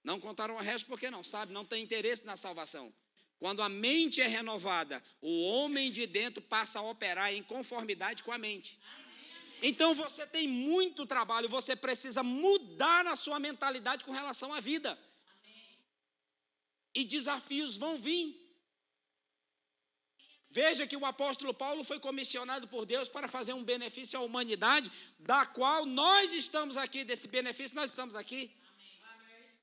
Não contaram o resto porque não sabe, não tem interesse na salvação. Quando a mente é renovada, o homem de dentro passa a operar em conformidade com a mente. Então você tem muito trabalho, você precisa mudar a sua mentalidade com relação à vida. E desafios vão vir. Veja que o apóstolo Paulo foi comissionado por Deus para fazer um benefício à humanidade, da qual nós estamos aqui, desse benefício nós estamos aqui.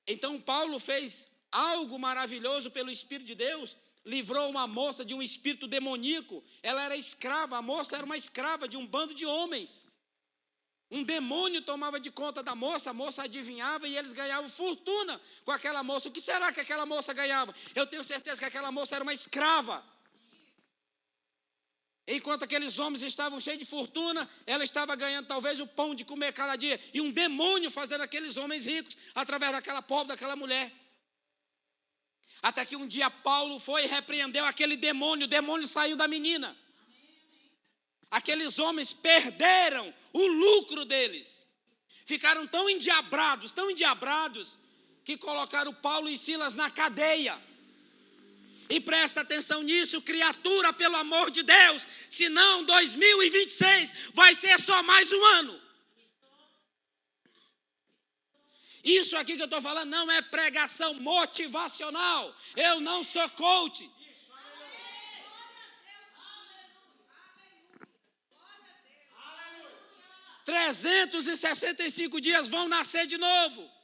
Então Paulo fez algo maravilhoso pelo Espírito de Deus, livrou uma moça de um espírito demoníaco. Ela era escrava, a moça era uma escrava de um bando de homens. Um demônio tomava de conta da moça, a moça adivinhava e eles ganhavam fortuna com aquela moça. O que será que aquela moça ganhava? Eu tenho certeza que aquela moça era uma escrava. Enquanto aqueles homens estavam cheios de fortuna, ela estava ganhando talvez o pão de comer cada dia. E um demônio fazendo aqueles homens ricos através daquela pobre, daquela mulher. Até que um dia Paulo foi e repreendeu aquele demônio. O demônio saiu da menina. Aqueles homens perderam o lucro deles. Ficaram tão endiabrados, que colocaram Paulo e Silas na cadeia. E presta atenção nisso, criatura, pelo amor de Deus, senão 2026 vai ser só mais um ano. Isso aqui que eu estou falando não é pregação motivacional. Eu não sou coach. 365 dias vão nascer de novo.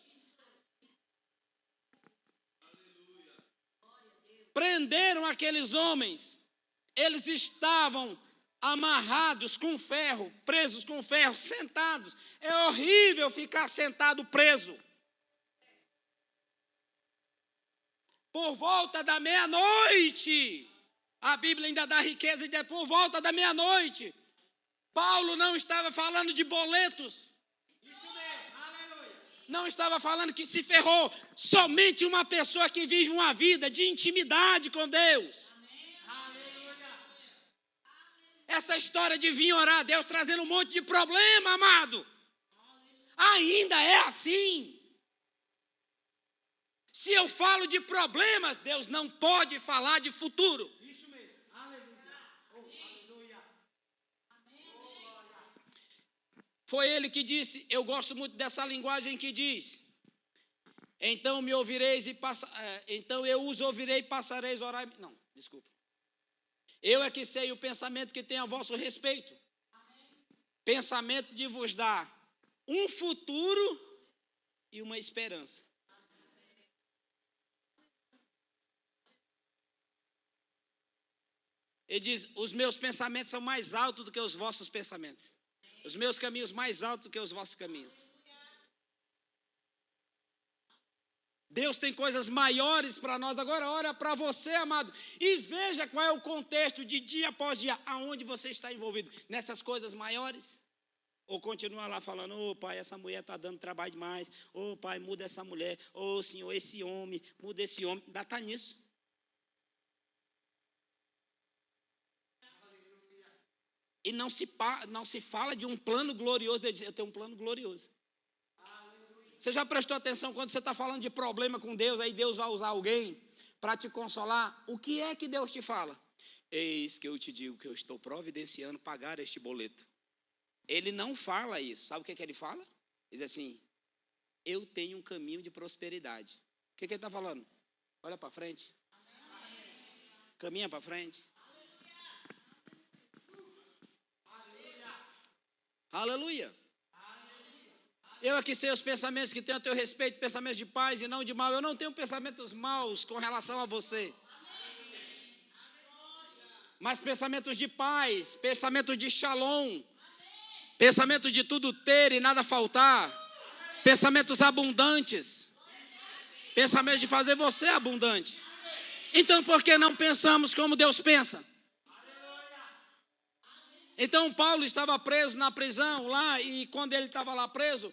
Prenderam aqueles homens. Eles estavam amarrados com ferro, presos com ferro, sentados. É horrível ficar sentado preso. Por volta da meia-noite, a Bíblia ainda dá riqueza, e por volta da meia-noite, Paulo não estava falando de boletos. Não estava falando que se ferrou. Somente uma pessoa que vive uma vida de intimidade com Deus. Essa história de vir orar a Deus trazendo um monte de problema, amado. Ainda é assim. Se eu falo de problemas, Deus não pode falar de futuro. Isso mesmo. Aleluia. Oh, aleluia. Foi ele que disse, eu gosto muito dessa linguagem que diz, então me ouvireis e então eu os ouvirei e passareis a orar. Não, desculpa. Eu é que sei o pensamento que tem a vosso respeito. Pensamento de vos dar um futuro e uma esperança. Ele diz, os meus pensamentos são mais altos do que os vossos pensamentos. Os meus caminhos mais altos do que os vossos caminhos. Deus tem coisas maiores para nós. Agora olha para você, amado, e veja qual é o contexto de dia após dia, aonde você está envolvido, nessas coisas maiores. Ou continua lá falando, ô pai, essa mulher está dando trabalho demais, ô pai, muda essa mulher, ô senhor, esse homem, muda esse homem, ainda está nisso. E não se fala de um plano glorioso, ele diz, eu tenho um plano glorioso. Você já prestou atenção quando você está falando de problema com Deus, aí Deus vai usar alguém para te consolar? O que é que Deus te fala? Eis que eu te digo que eu estou providenciando pagar este boleto. Ele não fala isso. Sabe o que ele fala? Ele diz assim, eu tenho um caminho de prosperidade. O que ele está falando? Olha para frente. Caminha para frente. Aleluia. Eu aqui sei os pensamentos que tenho a teu respeito, pensamentos de paz e não de mal. Eu não tenho pensamentos maus com relação a você. Mas pensamentos de paz, pensamentos de shalom, pensamentos de tudo ter e nada faltar, pensamentos abundantes, pensamentos de fazer você abundante. Então por que não pensamos como Deus pensa? Então Paulo estava preso na prisão lá, e quando ele estava lá preso,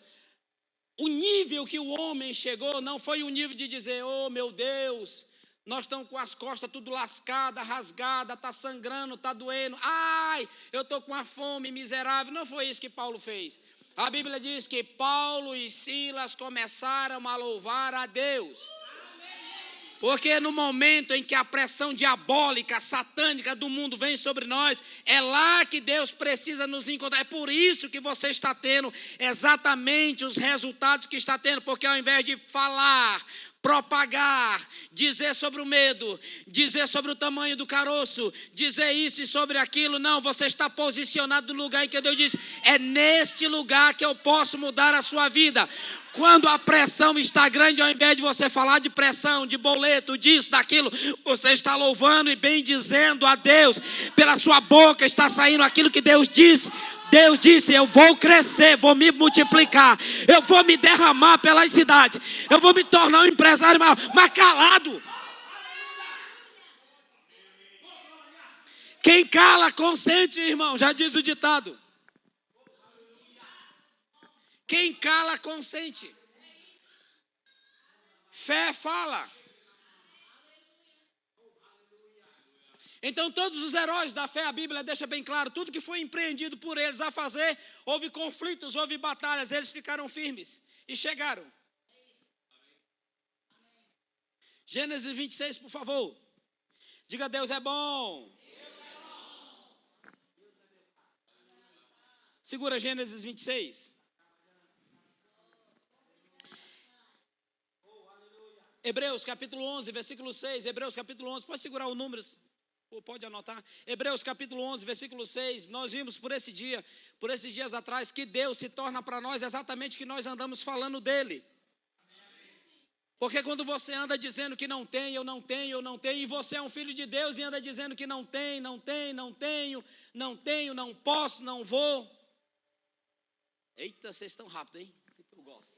o nível que o homem chegou não foi o nível de dizer, oh meu Deus, nós estamos com as costas tudo lascadas, rasgadas, está sangrando, está doendo, ai, eu estou com a fome miserável. Não foi isso que Paulo fez. A Bíblia diz que Paulo e Silas começaram a louvar a Deus. Porque no momento em que a pressão diabólica, satânica do mundo vem sobre nós, é lá que Deus precisa nos encontrar. É por isso que você está tendo exatamente os resultados que está tendo. Porque ao invés de falar, propagar, dizer sobre o medo, dizer sobre o tamanho do caroço, dizer isso e sobre aquilo, não, você está posicionado no lugar em que Deus diz, é neste lugar que eu posso mudar a sua vida. Quando a pressão está grande, ao invés de você falar de pressão, de boleto, disso, daquilo, você está louvando e bendizendo a Deus. Pela sua boca está saindo aquilo que Deus disse. Deus disse, eu vou crescer, vou me multiplicar, eu vou me derramar pelas cidades, eu vou me tornar um empresário maior, mas calado. Quem cala, consente, irmão, já diz o ditado. Quem cala, consente. Fé fala. Então todos os heróis da fé, a Bíblia deixa bem claro, tudo que foi empreendido por eles a fazer, houve conflitos, houve batalhas, eles ficaram firmes e chegaram. Gênesis 26, por favor. Diga, Deus é bom. Segura Gênesis 26. Hebreus capítulo 11, versículo 6. Hebreus capítulo 11, pode segurar o número, ou pode anotar. Hebreus capítulo 11, versículo 6. Nós vimos por esses dias atrás, que Deus se torna para nós exatamente o que nós andamos falando dele. Porque quando você anda dizendo que não tem, eu não tenho, eu não tenho, e você é um filho de Deus e anda dizendo que não tem, não tem, não tenho, não tenho, não posso, não vou. Eita, vocês estão rápidos, hein? Isso que eu gosto.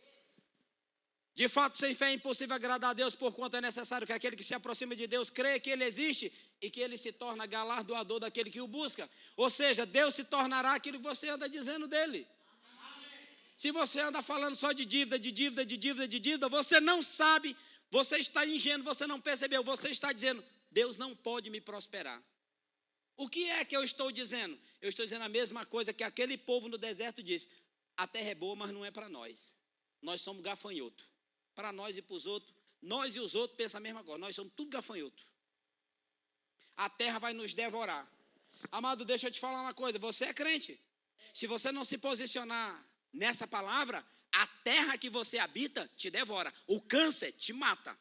De fato, sem fé é impossível agradar a Deus, porquanto é necessário que aquele que se aproxima de Deus creia que Ele existe e que Ele se torna galardoador daquele que o busca. Ou seja, Deus se tornará aquilo que você anda dizendo dele. Se você anda falando só de dívida, de dívida, de dívida, de dívida, você não sabe, você está ingênuo, você não percebeu, você está dizendo, Deus não pode me prosperar. O que é que eu estou dizendo? Eu estou dizendo a mesma coisa que aquele povo no deserto disse, a terra é boa, mas não é para nós. Nós somos gafanhoto. Para nós e para os outros, nós e os outros pensam a mesma coisa, nós somos tudo gafanhoto. A terra vai nos devorar. Amado, deixa eu te falar uma coisa, você é crente. Se você não se posicionar nessa palavra, a terra que você habita te devora. O câncer te mata.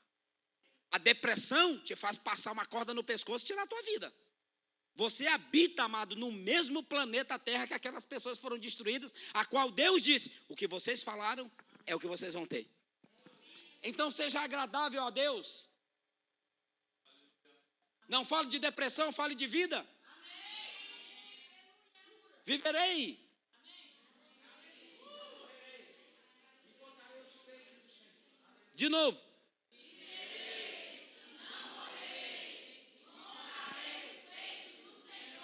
A depressão te faz passar uma corda no pescoço e tirar a tua vida. Você habita, amado, no mesmo planeta Terra que aquelas pessoas foram destruídas, a qual Deus disse, o que vocês falaram é o que vocês vão ter. Então seja agradável a Deus. Não fale de depressão, fale de vida. Viverei. De novo.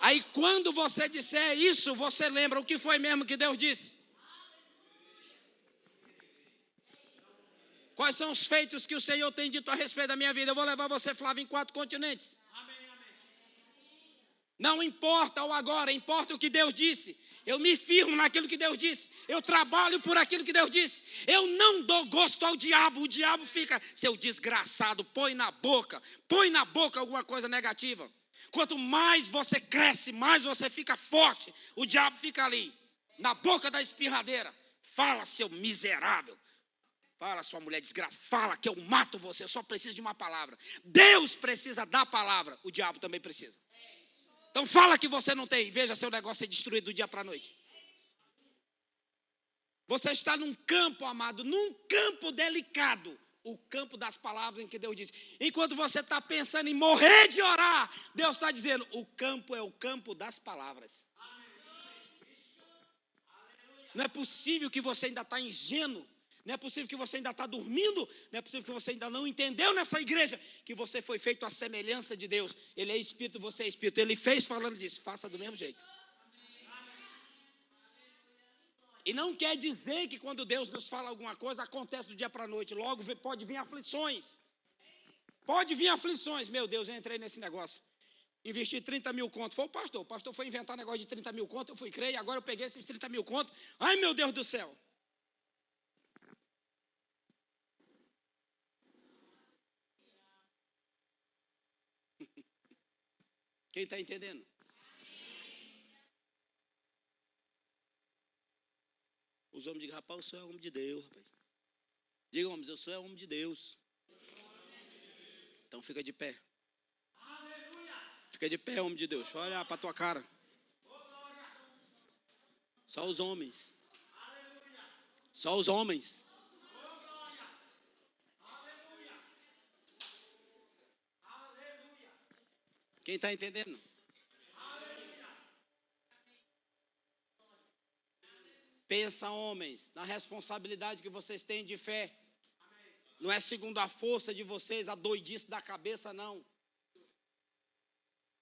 Aí quando você disser isso, você lembra o que foi mesmo que Deus disse? Quais são os feitos que o Senhor tem dito a respeito da minha vida? Eu vou levar você, Flávio, em 4 continentes. Não importa o agora, importa o que Deus disse. Eu me firmo naquilo que Deus disse. Eu trabalho por aquilo que Deus disse. Eu não dou gosto ao diabo. O diabo fica, seu desgraçado, põe na boca alguma coisa negativa. Quanto mais você cresce, mais você fica forte. O diabo fica ali, na boca da espirradeira. Fala, seu miserável. Fala, sua mulher desgraça. Fala que eu mato você. Eu só preciso de uma palavra. Deus precisa da palavra. O diabo também precisa. Então fala que você não tem. Veja seu negócio ser destruído do dia para a noite. Você está num campo, amado. Num campo delicado. O campo das palavras em que Deus diz. Enquanto você está pensando em morrer de orar, Deus está dizendo, o campo é o campo das palavras. Não é possível que você ainda está ingênuo. Não é possível que você ainda está dormindo. Não é possível que você ainda não entendeu nessa igreja que você foi feito à semelhança de Deus. Ele é Espírito, você é Espírito. Ele fez falando disso. Faça do mesmo jeito. E não quer dizer que quando Deus nos fala alguma coisa, acontece do dia para a noite. Logo pode vir aflições. Pode vir aflições. Meu Deus, eu entrei nesse negócio. Investi 30 mil contos. Foi o pastor. O pastor foi inventar negócio de 30 mil contos. Eu fui crer e agora eu peguei esses 30 mil contos. Ai, meu Deus do céu. Quem está entendendo? Os homens digam, rapaz, o senhor é homem de Deus, rapaz. Digam, homens, eu sou homem de Deus. Então fica de pé. Fica de pé, homem de Deus. Deixa eu olhar para a tua cara. Só os homens. Só os homens. Quem está entendendo? Pensa, homens, na responsabilidade que vocês têm de fé. Não é segundo a força de vocês, a doidice da cabeça, não.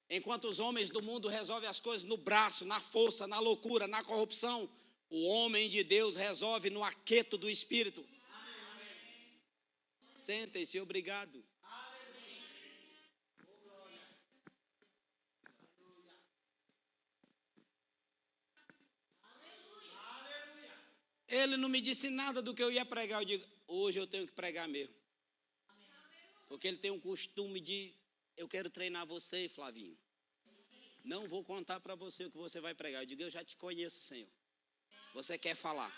Enquanto os homens do mundo resolvem as coisas no braço, na força, na loucura, na corrupção, o homem de Deus resolve no aquieto do Espírito. Sentem-se, obrigado. Ele não me disse nada do que eu ia pregar. Eu digo, hoje eu tenho que pregar mesmo. Porque ele tem um costume de, eu quero treinar você, Flavinho. Não vou contar para você o que você vai pregar. Eu digo, eu já te conheço, Senhor. Você quer falar.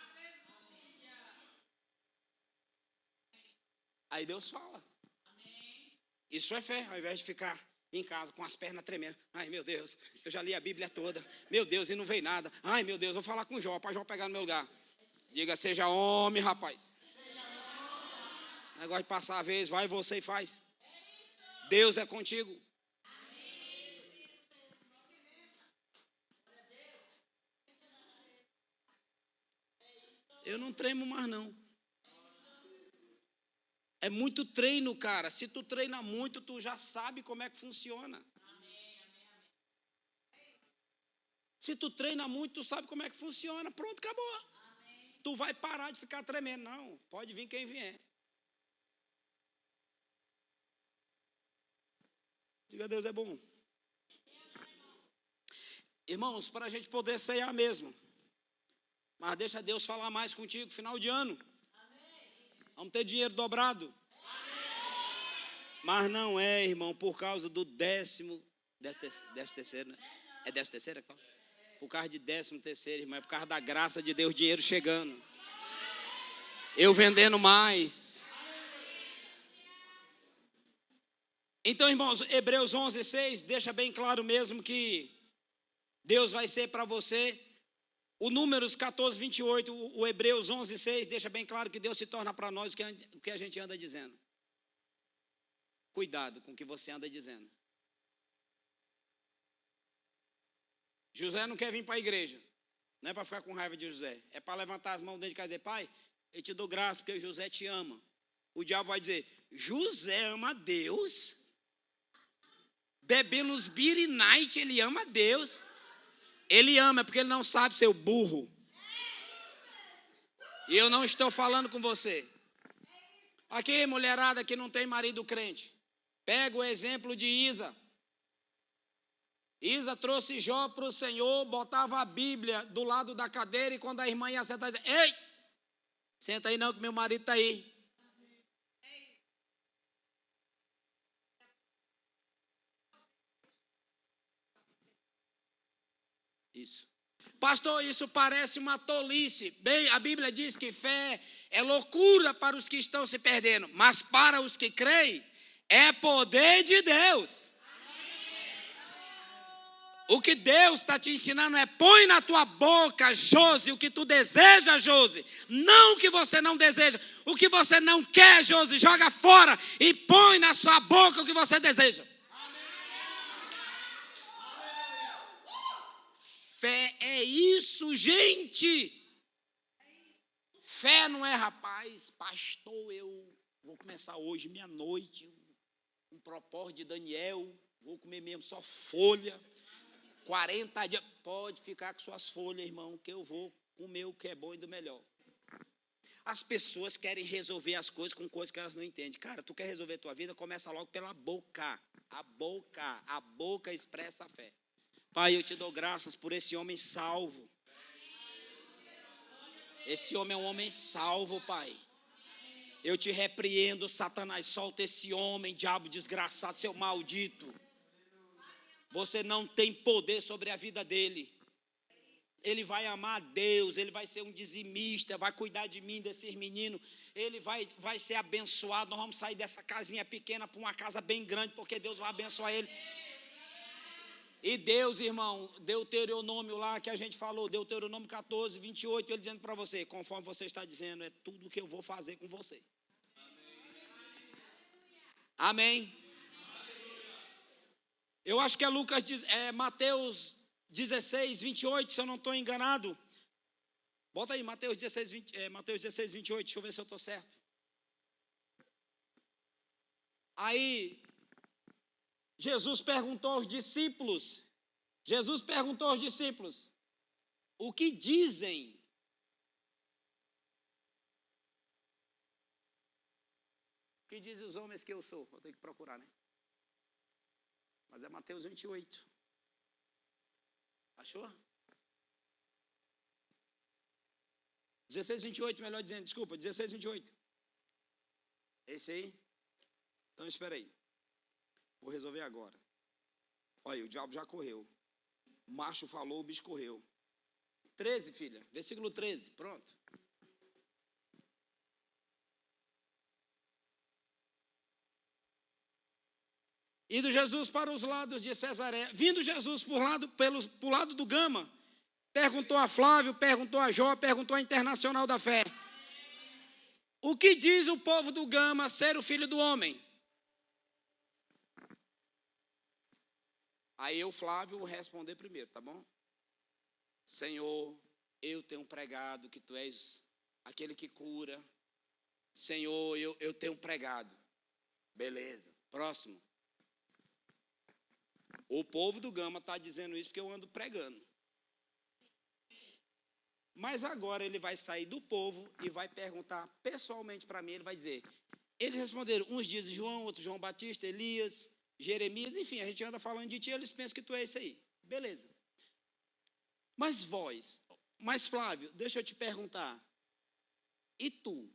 Aí Deus fala. Isso é fé, ao invés de ficar em casa com as pernas tremendo. Ai, meu Deus, eu já li a Bíblia toda. Meu Deus, e não veio nada. Ai, meu Deus, vou falar com Jó, para Jó pegar no meu lugar. Diga, seja homem, rapaz. Negócio de passar a vez, vai você e faz. Deus é contigo. Eu não tremo mais não. É muito treino, cara. Se tu treina muito, tu já sabe como é que funciona. Se tu treina muito, tu sabe como é que funciona. Pronto, acabou. Tu vai parar de ficar tremendo. Não, pode vir quem vier. Diga, Deus é bom. Irmãos, para a gente poder ceiar mesmo. Mas deixa Deus falar mais contigo, final de ano. Vamos ter dinheiro dobrado. Mas não é, irmão, por causa do 13º, né? É 13º, qual? Por causa de 13º, irmão, é por causa da graça de Deus, dinheiro chegando. Eu vendendo mais. Então, irmãos, Hebreus 11:6 deixa bem claro mesmo que Deus vai ser para você. O Números 14:28, o Hebreus 11:6 deixa bem claro que Deus se torna para nós o que a gente anda dizendo. Cuidado com o que você anda dizendo. José não quer vir para a igreja. Não é para ficar com raiva de José. É para levantar as mãos dentro de casa e dizer, pai, eu te dou graça porque José te ama. O diabo vai dizer, José ama Deus. Bebendo os beer night, ele ama Deus. Ele ama porque ele não sabe ser burro. E eu não estou falando com você. Aqui, mulherada que não tem marido crente. Pega o exemplo de Isa. Isa trouxe Jó para o Senhor, botava a Bíblia do lado da cadeira e quando a irmã ia sentar, dizia, ei, senta aí não que meu marido está aí. Isso. Pastor, isso parece uma tolice. Bem, a Bíblia diz que fé é loucura para os que estão se perdendo, mas para os que creem, é poder de Deus. O que Deus está te ensinando é, põe na tua boca, Josi, o que tu deseja, Josi. Não o que você não deseja. O que você não quer, Josi, joga fora e põe na sua boca o que você deseja. Fé é isso, gente. Fé não é, rapaz, pastor, eu vou começar hoje, meia-noite, um propósito de Daniel, vou comer mesmo só folha, 40 dias, pode ficar com suas folhas, irmão, que eu vou comer o que é bom e do melhor. As pessoas querem resolver as coisas com coisas que elas não entendem. Cara, tu quer resolver a tua vida, começa logo pela boca. A boca expressa a fé. Pai, eu te dou graças por esse homem salvo. Esse homem é um homem salvo, Pai. Eu te repreendo, Satanás, solta esse homem, diabo desgraçado, seu maldito. Você não tem poder sobre a vida dele. Ele vai amar a Deus, ele vai ser um dizimista, vai cuidar de mim, desses meninos. Ele vai ser abençoado. Nós vamos sair dessa casinha pequena para uma casa bem grande, porque Deus vai abençoar ele. E Deus, irmão, Deuteronômio lá que a gente falou, Deuteronômio 14:28, ele dizendo para você, conforme você está dizendo, é tudo que eu vou fazer com você. Amém. Eu acho que é Mateus 16:28, se eu não estou enganado. Bota aí, Mateus 16:28, deixa eu ver se eu estou certo. Aí, Jesus perguntou aos discípulos, o que dizem? O que dizem os homens que eu sou? Vou ter que procurar, né? Mas é Mateus 28. Achou? 16:28, melhor dizendo, desculpa, 16:28. Esse aí? Então espera aí. Vou resolver agora. Olha, o diabo já correu. O macho falou, o bicho correu. 13, filha. Versículo 13. Pronto. Indo Jesus para os lados de Cesareia. Vindo Jesus por lado do Gama. Perguntou a Flávio, perguntou a Jó, perguntou a Internacional da Fé. O que diz o povo do Gama ser o filho do homem? Aí eu, Flávio, vou responder primeiro, tá bom? Senhor, eu tenho pregado que tu és aquele que cura. Senhor, eu tenho pregado. Beleza. Próximo. O povo do Gama está dizendo isso porque eu ando pregando. Mas agora ele vai sair do povo e vai perguntar pessoalmente para mim, ele vai dizer, eles responderam, uns dizem João, outros João Batista, Elias, Jeremias, enfim, a gente anda falando de ti, eles pensam que tu é isso aí. Beleza. Mas Flávio, deixa eu te perguntar, e tu?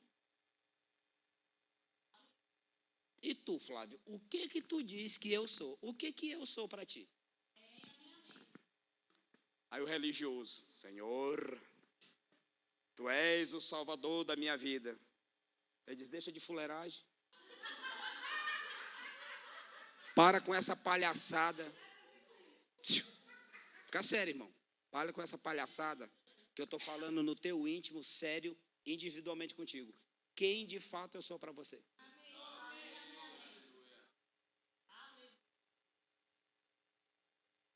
E tu, Flávio, o que tu diz que eu sou? O que eu sou para ti? Aí o religioso, Senhor, tu és o salvador da minha vida. Ele diz, deixa de fuleiragem. Para com essa palhaçada. Fica sério, irmão. Para com essa palhaçada que eu estou falando no teu íntimo, sério, individualmente contigo. Quem de fato eu sou para você?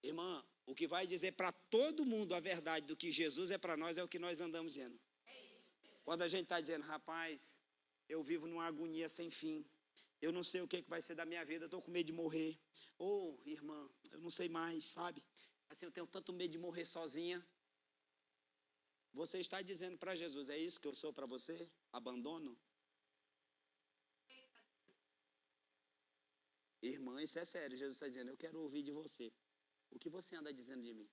Irmã, o que vai dizer para todo mundo a verdade do que Jesus é para nós é o que nós andamos dizendo. Quando a gente está dizendo, rapaz, eu vivo numa agonia sem fim, eu não sei o que vai ser da minha vida, eu estou com medo de morrer. Ou, irmã, eu não sei mais, sabe? Assim, eu tenho tanto medo de morrer sozinha. Você está dizendo para Jesus, é isso que eu sou para você? Abandono? Irmã, isso é sério, Jesus está dizendo, eu quero ouvir de você. O que você anda dizendo de mim?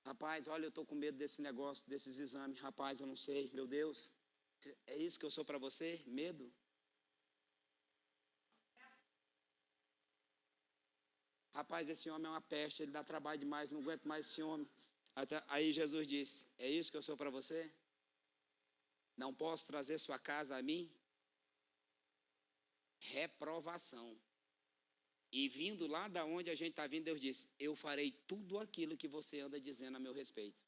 Rapaz, olha, eu estou com medo desse negócio, desses exames. Rapaz, eu não sei, meu Deus. É isso que eu sou para você? Medo? Rapaz, esse homem é uma peste, ele dá trabalho demais, não aguento mais esse homem. Aí Jesus disse, é isso que eu sou para você? Não posso trazer sua casa a mim? Reprovação. E vindo lá da onde a gente está vindo, Deus disse, eu farei tudo aquilo que você anda dizendo a meu respeito.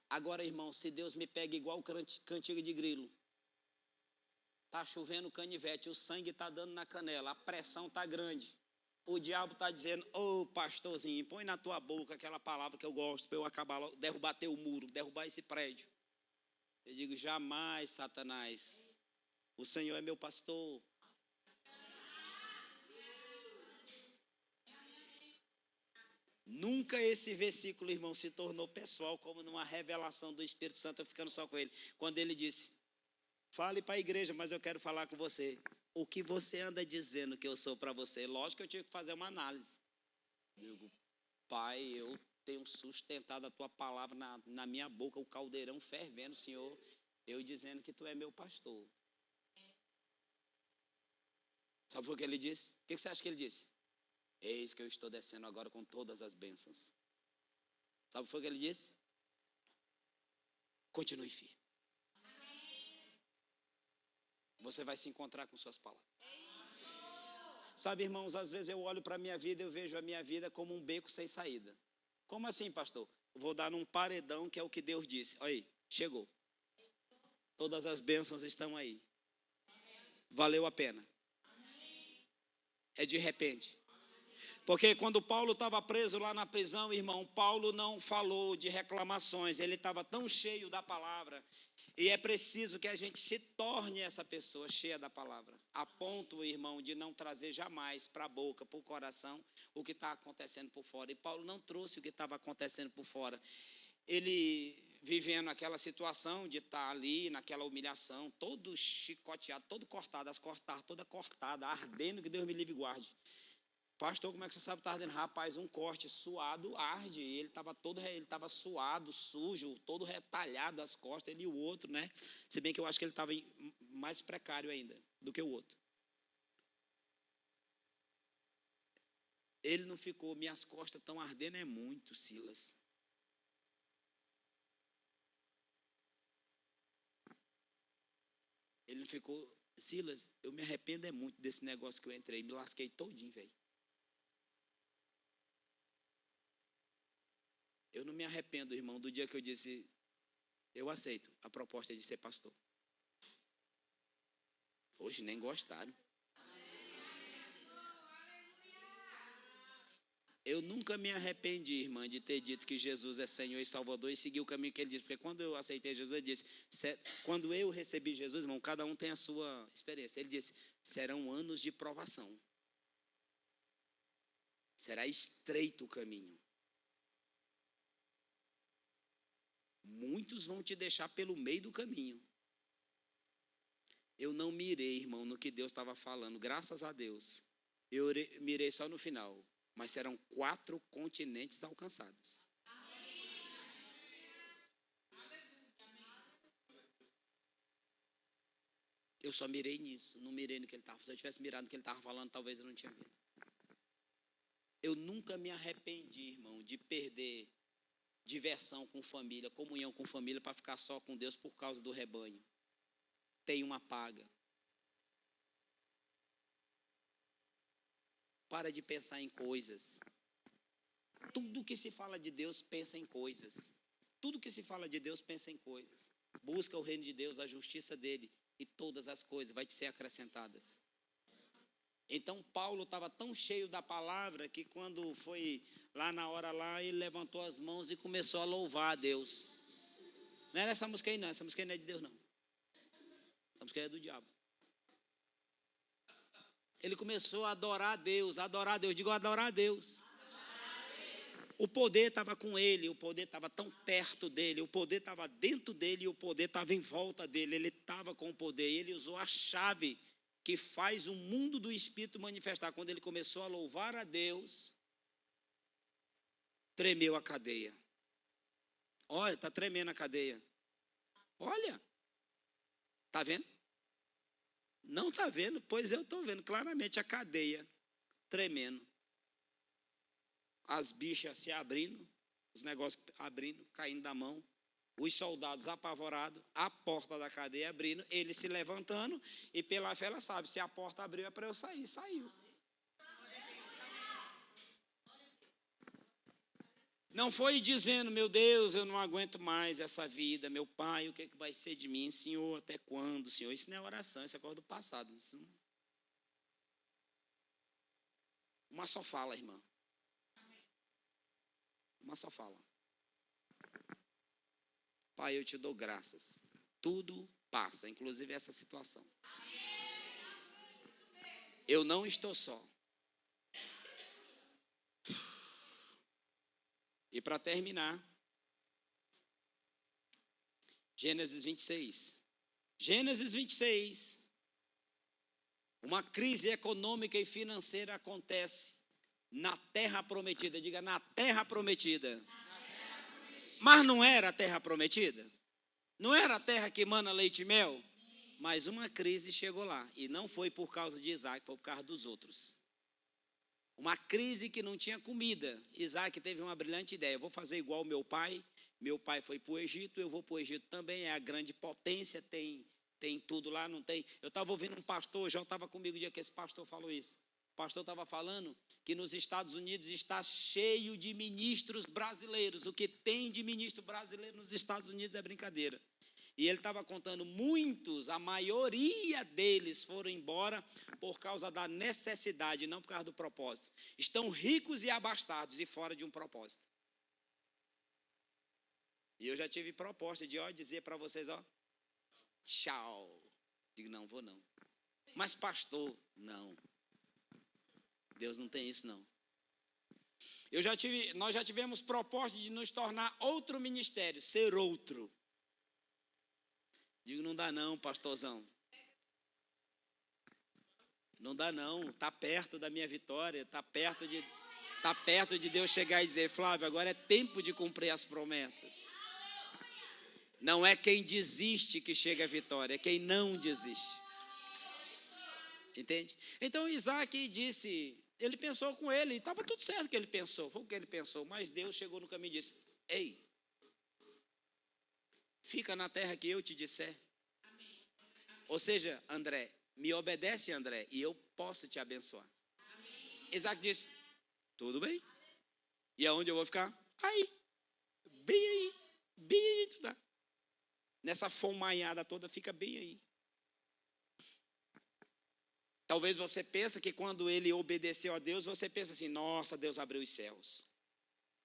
Agora, irmão, se Deus me pega igual cantiga de grilo, está chovendo canivete, o sangue está dando na canela, a pressão está grande. O diabo está dizendo, ô pastorzinho, põe na tua boca aquela palavra que eu gosto, para eu acabar, derrubar teu muro, derrubar esse prédio. Eu digo, jamais, Satanás, o Senhor é meu pastor. Nunca esse versículo, irmão, se tornou pessoal como numa revelação do Espírito Santo, eu ficando só com ele. Quando ele disse, fale para a igreja, mas eu quero falar com você. O que você anda dizendo que eu sou para você? Lógico que eu tive que fazer uma análise. Eu digo, Pai, eu tenho sustentado a tua palavra na minha boca, o caldeirão fervendo, Senhor, eu dizendo que tu é meu pastor. Sabe o que ele disse? O que você acha que ele disse? Eis que eu estou descendo agora com todas as bênçãos. Sabe o que ele disse? Continue firme. Você vai se encontrar com suas palavras. Sabe, irmãos, às vezes eu olho para a minha vida e eu vejo a minha vida como um beco sem saída. Como assim, pastor? Vou dar num paredão que é o que Deus disse. Olha aí, chegou. Todas as bênçãos estão aí. Valeu a pena. É de repente. Porque quando Paulo estava preso lá na prisão, irmão, Paulo não falou de reclamações. Ele estava tão cheio da palavra. E é preciso que a gente se torne essa pessoa cheia da palavra. A ponto, irmão, de não trazer jamais para a boca, para o coração, o que está acontecendo por fora. E Paulo não trouxe o que estava acontecendo por fora. Ele vivendo aquela situação de estar ali, naquela humilhação, todo chicoteado, todo cortado, as costas toda cortada, ardendo, que Deus me livre e guarde. Pastor, como é que você sabe que está ardendo? Rapaz, um corte suado arde. Ele estava suado, sujo, todo retalhado as costas, ele e o outro, né? Se bem que eu acho que ele estava mais precário ainda do que o outro. Ele não ficou, minhas costas estão ardendo é muito, Silas. Ele não ficou, Silas, eu me arrependo é muito desse negócio que eu entrei, me lasquei todinho, velho. Eu não me arrependo, irmão, do dia que eu disse, eu aceito a proposta de ser pastor. Hoje nem gostaram. Eu nunca me arrependi, irmã, de ter dito que Jesus é Senhor e Salvador e seguir o caminho que Ele disse. Porque quando eu aceitei Jesus, Ele disse, quando eu recebi Jesus, irmão, cada um tem a sua experiência. Ele disse, serão anos de provação. Será estreito o caminho. Muitos vão te deixar pelo meio do caminho. Eu não mirei, irmão, no que Deus estava falando, graças a Deus. Eu mirei só no final. Mas serão 4 continentes alcançados. Eu só mirei nisso, não mirei no que ele estava falando. Se eu tivesse mirado no que ele estava falando, talvez eu não tinha visto. Eu nunca me arrependi, irmão, de perder diversão com família, comunhão com família, para ficar só com Deus por causa do rebanho. Tem uma paga. Para de pensar em coisas. Tudo que se fala de Deus, pensa em coisas. Tudo que se fala de Deus, pensa em coisas. Busca o reino de Deus, a justiça dele, e todas as coisas vai te ser acrescentadas. Então Paulo estava tão cheio da palavra que quando foi lá na hora lá, ele levantou as mãos e começou a louvar a Deus. Não era essa música aí não, essa música aí não é de Deus não. Essa música aí é do diabo. Ele começou a adorar a Deus, digo adorar a Deus. O poder estava com ele, o poder estava tão perto dele, o poder estava dentro dele e o poder estava em volta dele. Ele estava com o poder, ele usou a chave que faz o mundo do Espírito manifestar. Quando ele começou a louvar a Deus, tremeu a cadeia. Olha, está tremendo a cadeia. Olha, está vendo? Não está vendo? Pois eu estou vendo claramente a cadeia tremendo. As bichas se abrindo, os negócios abrindo, caindo da mão. Os soldados apavorados, a porta da cadeia abrindo, ele se levantando e pela fé ela sabe, se a porta abriu é para eu sair, saiu. Não foi dizendo, meu Deus, eu não aguento mais essa vida, meu pai, o que é que vai ser de mim, Senhor, até quando, Senhor? Isso não é oração, isso é coisa do passado. Isso não... Uma só fala, irmã. Uma só fala. Pai, eu te dou graças. Tudo passa, inclusive essa situação. Eu não estou só. E para terminar, Gênesis 26. Gênesis 26. Uma crise econômica e financeira acontece na terra prometida. Diga, na terra prometida. Mas não era a terra prometida? Não era a terra que emana leite e mel? Mas uma crise chegou lá. E não foi por causa de Isaac, foi por causa dos outros. Uma crise que não tinha comida. Isaac teve uma brilhante ideia. Eu vou fazer igual meu pai. Meu pai foi para o Egito, eu vou para o Egito também. É a grande potência, tem tudo lá, não tem. Eu estava ouvindo um pastor, já estava comigo o dia que esse pastor falou isso. O pastor estava falando que nos Estados Unidos está cheio de ministros brasileiros. O que tem de ministro brasileiro nos Estados Unidos é brincadeira. E ele estava contando, muitos, a maioria deles foram embora por causa da necessidade, não por causa do propósito. Estão ricos e abastados e fora de um propósito. E eu já tive proposta de dizer para vocês, tchau. Digo, não, vou não. Mas pastor, não. Deus não tem isso não. Nós já tivemos proposta de nos tornar outro ministério, ser outro. Digo, não dá não, pastorzão. Não dá não, está perto da minha vitória, está perto de Deus chegar e dizer, Flávio, agora é tempo de cumprir as promessas. Não é quem desiste que chega à vitória, é quem não desiste. Entende? Então Isaac disse, ele pensou com ele, estava tudo certo que ele pensou, foi o que ele pensou, mas Deus chegou no caminho e disse, ei, fica na terra que eu te disser. Amém. Ou seja, André, me obedece, André, e eu posso te abençoar. Amém. Isaac disse, tudo bem. E aonde eu vou ficar? Aí. Bem aí, bem aí, tá? Nessa fomanhada toda, fica bem aí. Talvez você pense que quando ele obedeceu a Deus, você pensa assim, nossa, Deus abriu os céus.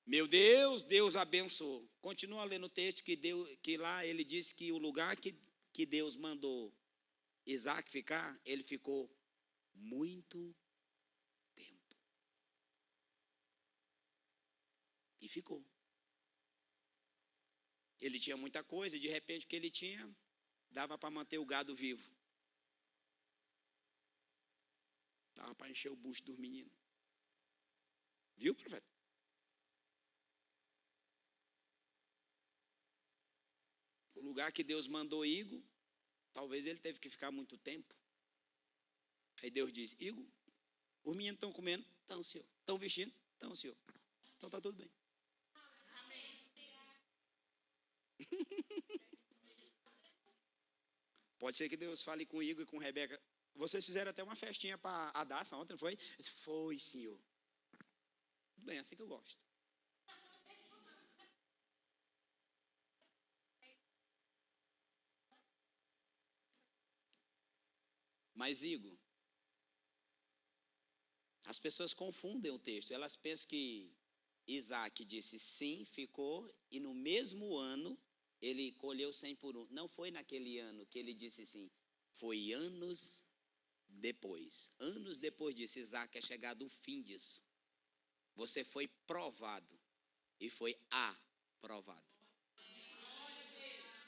Meu Deus, Deus abençoou. Continua lendo o texto que lá ele disse que o lugar que Deus mandou Isaac ficar, ele ficou muito tempo. E ficou. Ele tinha muita coisa, e de repente o que ele tinha, dava para manter o gado vivo. Dava para encher o bucho dos meninos. Viu, profeta? O lugar que Deus mandou Igo, talvez ele teve que ficar muito tempo. Aí Deus disse, Igo, os meninos estão comendo? Estão, senhor. Estão vestindo? Estão, senhor. Então está tudo bem. Pode ser que Deus fale com Igor e com Rebeca. Vocês fizeram até uma festinha para a Daça ontem, não foi? Foi, senhor. Tudo bem, assim que eu gosto. Mas, Igor, as pessoas confundem o texto. Elas pensam que Isaac disse sim, ficou, e no mesmo ano ele colheu 100 por 1. Não foi naquele ano que ele disse sim. Foi anos depois. Anos depois disso, Isaac é chegado o fim disso. Você foi provado e foi aprovado.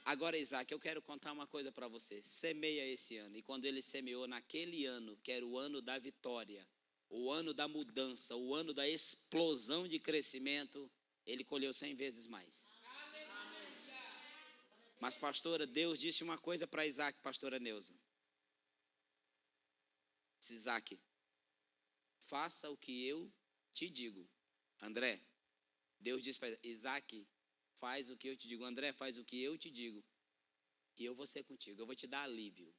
Agora, Isaac, eu quero contar uma coisa para você. Semeia esse ano. E quando ele semeou naquele ano, que era o ano da vitória, o ano da mudança, o ano da explosão de crescimento, ele colheu 100 vezes mais. Mas, pastora, Deus disse uma coisa para Isaac, pastora Neuza. Disse, Isaac, faça o que eu te digo. André, Deus disse para Isaac, faz o que eu te digo. André, faz o que eu te digo. E eu vou ser contigo. Eu vou te dar alívio.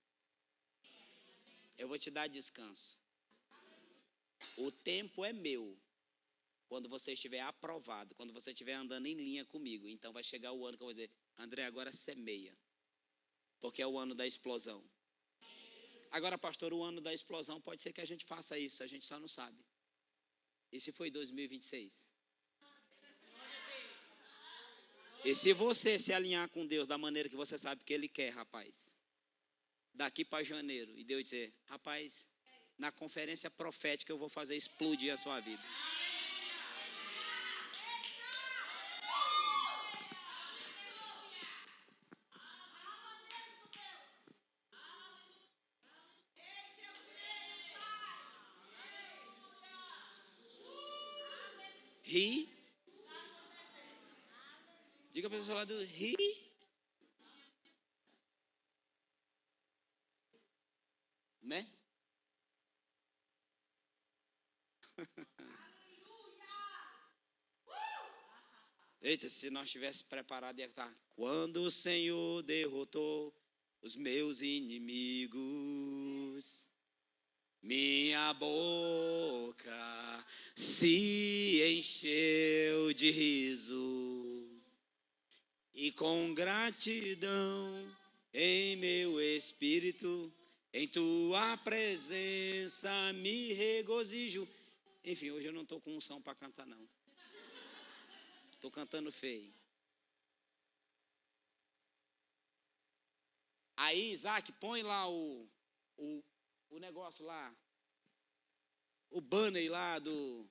Eu vou te dar descanso. O tempo é meu. Quando você estiver aprovado, quando você estiver andando em linha comigo, então vai chegar o ano que eu vou dizer, André, agora semeia. Porque é o ano da explosão. Agora, pastor, o ano da explosão pode ser que a gente faça isso, a gente só não sabe. E se foi 2026? E se você se alinhar com Deus da maneira que você sabe que Ele quer, rapaz, daqui para janeiro, e Deus dizer, rapaz, na conferência profética eu vou fazer explodir a sua vida. Ri. Diga para o seu lado, ri. Né? Eita, se nós estivéssemos preparados, ia estar. Quando o Senhor derrotou os meus inimigos, minha boca se encheu de riso, e com gratidão em meu espírito, em tua presença me regozijo. Enfim, hoje eu não estou com unção para cantar, não. Estou cantando feio. Aí, Isaac, põe lá o negócio lá. O banner lá do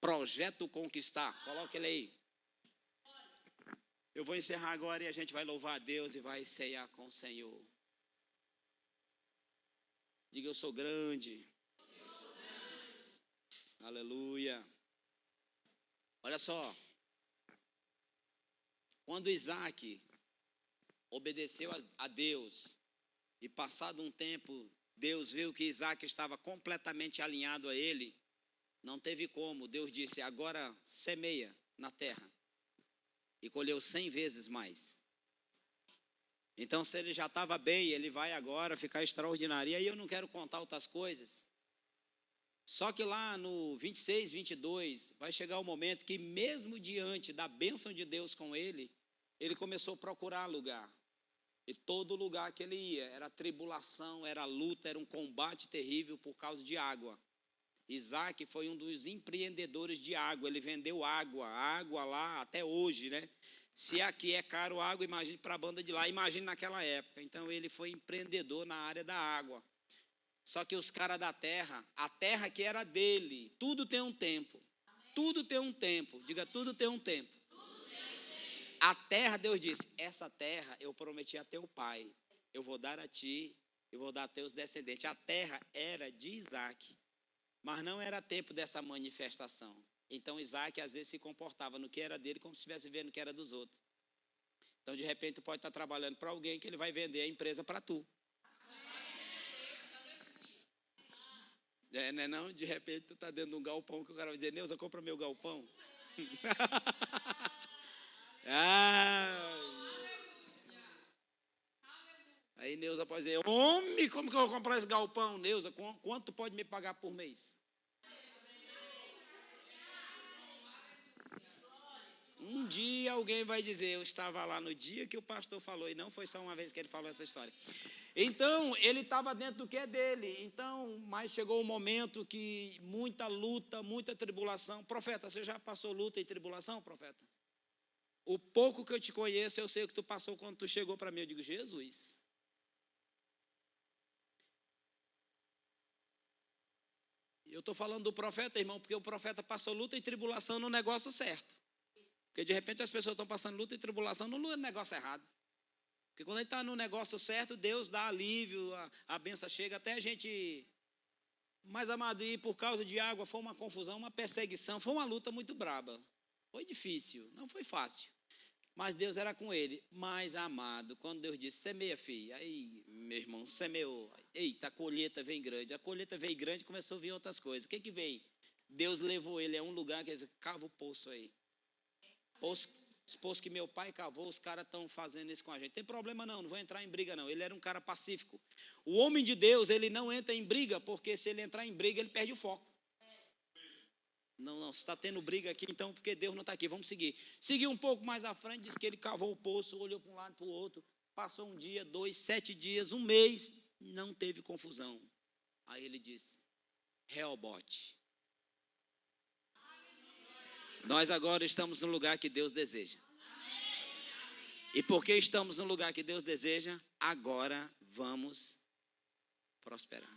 Projeto Conquistar. Coloca ele aí. Eu vou encerrar agora e a gente vai louvar a Deus e vai ceiar com o Senhor. Diga, eu sou grande. Aleluia. Olha só. Quando Isaac obedeceu a Deus e passado um tempo, Deus viu que Isaac estava completamente alinhado a ele, não teve como. Deus disse, agora semeia na terra. E colheu 100 vezes mais. Então, se ele já estava bem, ele vai agora ficar extraordinário. E aí eu não quero contar outras coisas. Só que lá no 26, 22, vai chegar o momento que mesmo diante da bênção de Deus com ele começou a procurar lugar. E todo lugar que ele ia, era tribulação, era luta, era um combate terrível por causa de água. Isaac foi um dos empreendedores de água, ele vendeu água lá até hoje, né? Se aqui é caro água, imagine para a banda de lá, imagine naquela época. Então ele foi empreendedor na área da água. Só que os caras da terra, a terra que era dele, tudo tem um tempo. Tudo tem um tempo, diga, tudo tem um tempo. A terra, Deus disse, essa terra eu prometi a teu pai, eu vou dar a ti, eu vou dar a teus descendentes. A terra era de Isaac, mas não era tempo dessa manifestação. Então Isaac às vezes se comportava no que era dele como se estivesse vendo o que era dos outros. Então de repente tu pode estar trabalhando para alguém que ele vai vender a empresa para tu. Né, não? De repente tu está dentro de um galpão que o cara vai dizer, Neuza, compra meu galpão. Aí Neuza pode dizer, homem, como que eu vou comprar esse galpão? Neuza, quanto pode me pagar por mês? Um dia alguém vai dizer, eu estava lá no dia que o pastor falou, e não foi só uma vez que ele falou essa história. Então, ele estava dentro do que é dele. Então, mas chegou um momento que muita luta, muita tribulação. Profeta, você já passou luta e tribulação, profeta? O pouco que eu te conheço, eu sei o que tu passou quando tu chegou para mim. Eu digo, Jesus. Eu estou falando do profeta, irmão, porque o profeta passou luta e tribulação no negócio certo. Porque de repente as pessoas estão passando luta e tribulação no negócio errado. Porque quando a gente está no negócio certo, Deus dá alívio, a benção chega, até a gente... Mas, amado, e por causa de água foi uma confusão, uma perseguição, foi uma luta muito braba. Foi difícil, não foi fácil. Mas Deus era com ele. Mas, amado, quando Deus disse, semeia, filho. Aí, meu irmão, semeou. Eita, a colheita vem grande. A colheita veio grande e começou a vir outras coisas. O que veio? Deus levou ele a um lugar que ele cava o poço aí. Poço que meu pai cavou, os caras estão fazendo isso com a gente. Tem problema não, não vou entrar em briga não. Ele era um cara pacífico. O homem de Deus, ele não entra em briga, porque se ele entrar em briga, ele perde o foco. Não, se está tendo briga aqui, então, porque Deus não está aqui, vamos seguir. Seguiu um pouco mais à frente, disse que ele cavou o poço, olhou para um lado e para o outro, passou um dia, 2, 7 dias, um mês, não teve confusão. Aí ele disse, Reobote. Nós agora estamos no lugar que Deus deseja. E porque estamos no lugar que Deus deseja, agora vamos prosperar.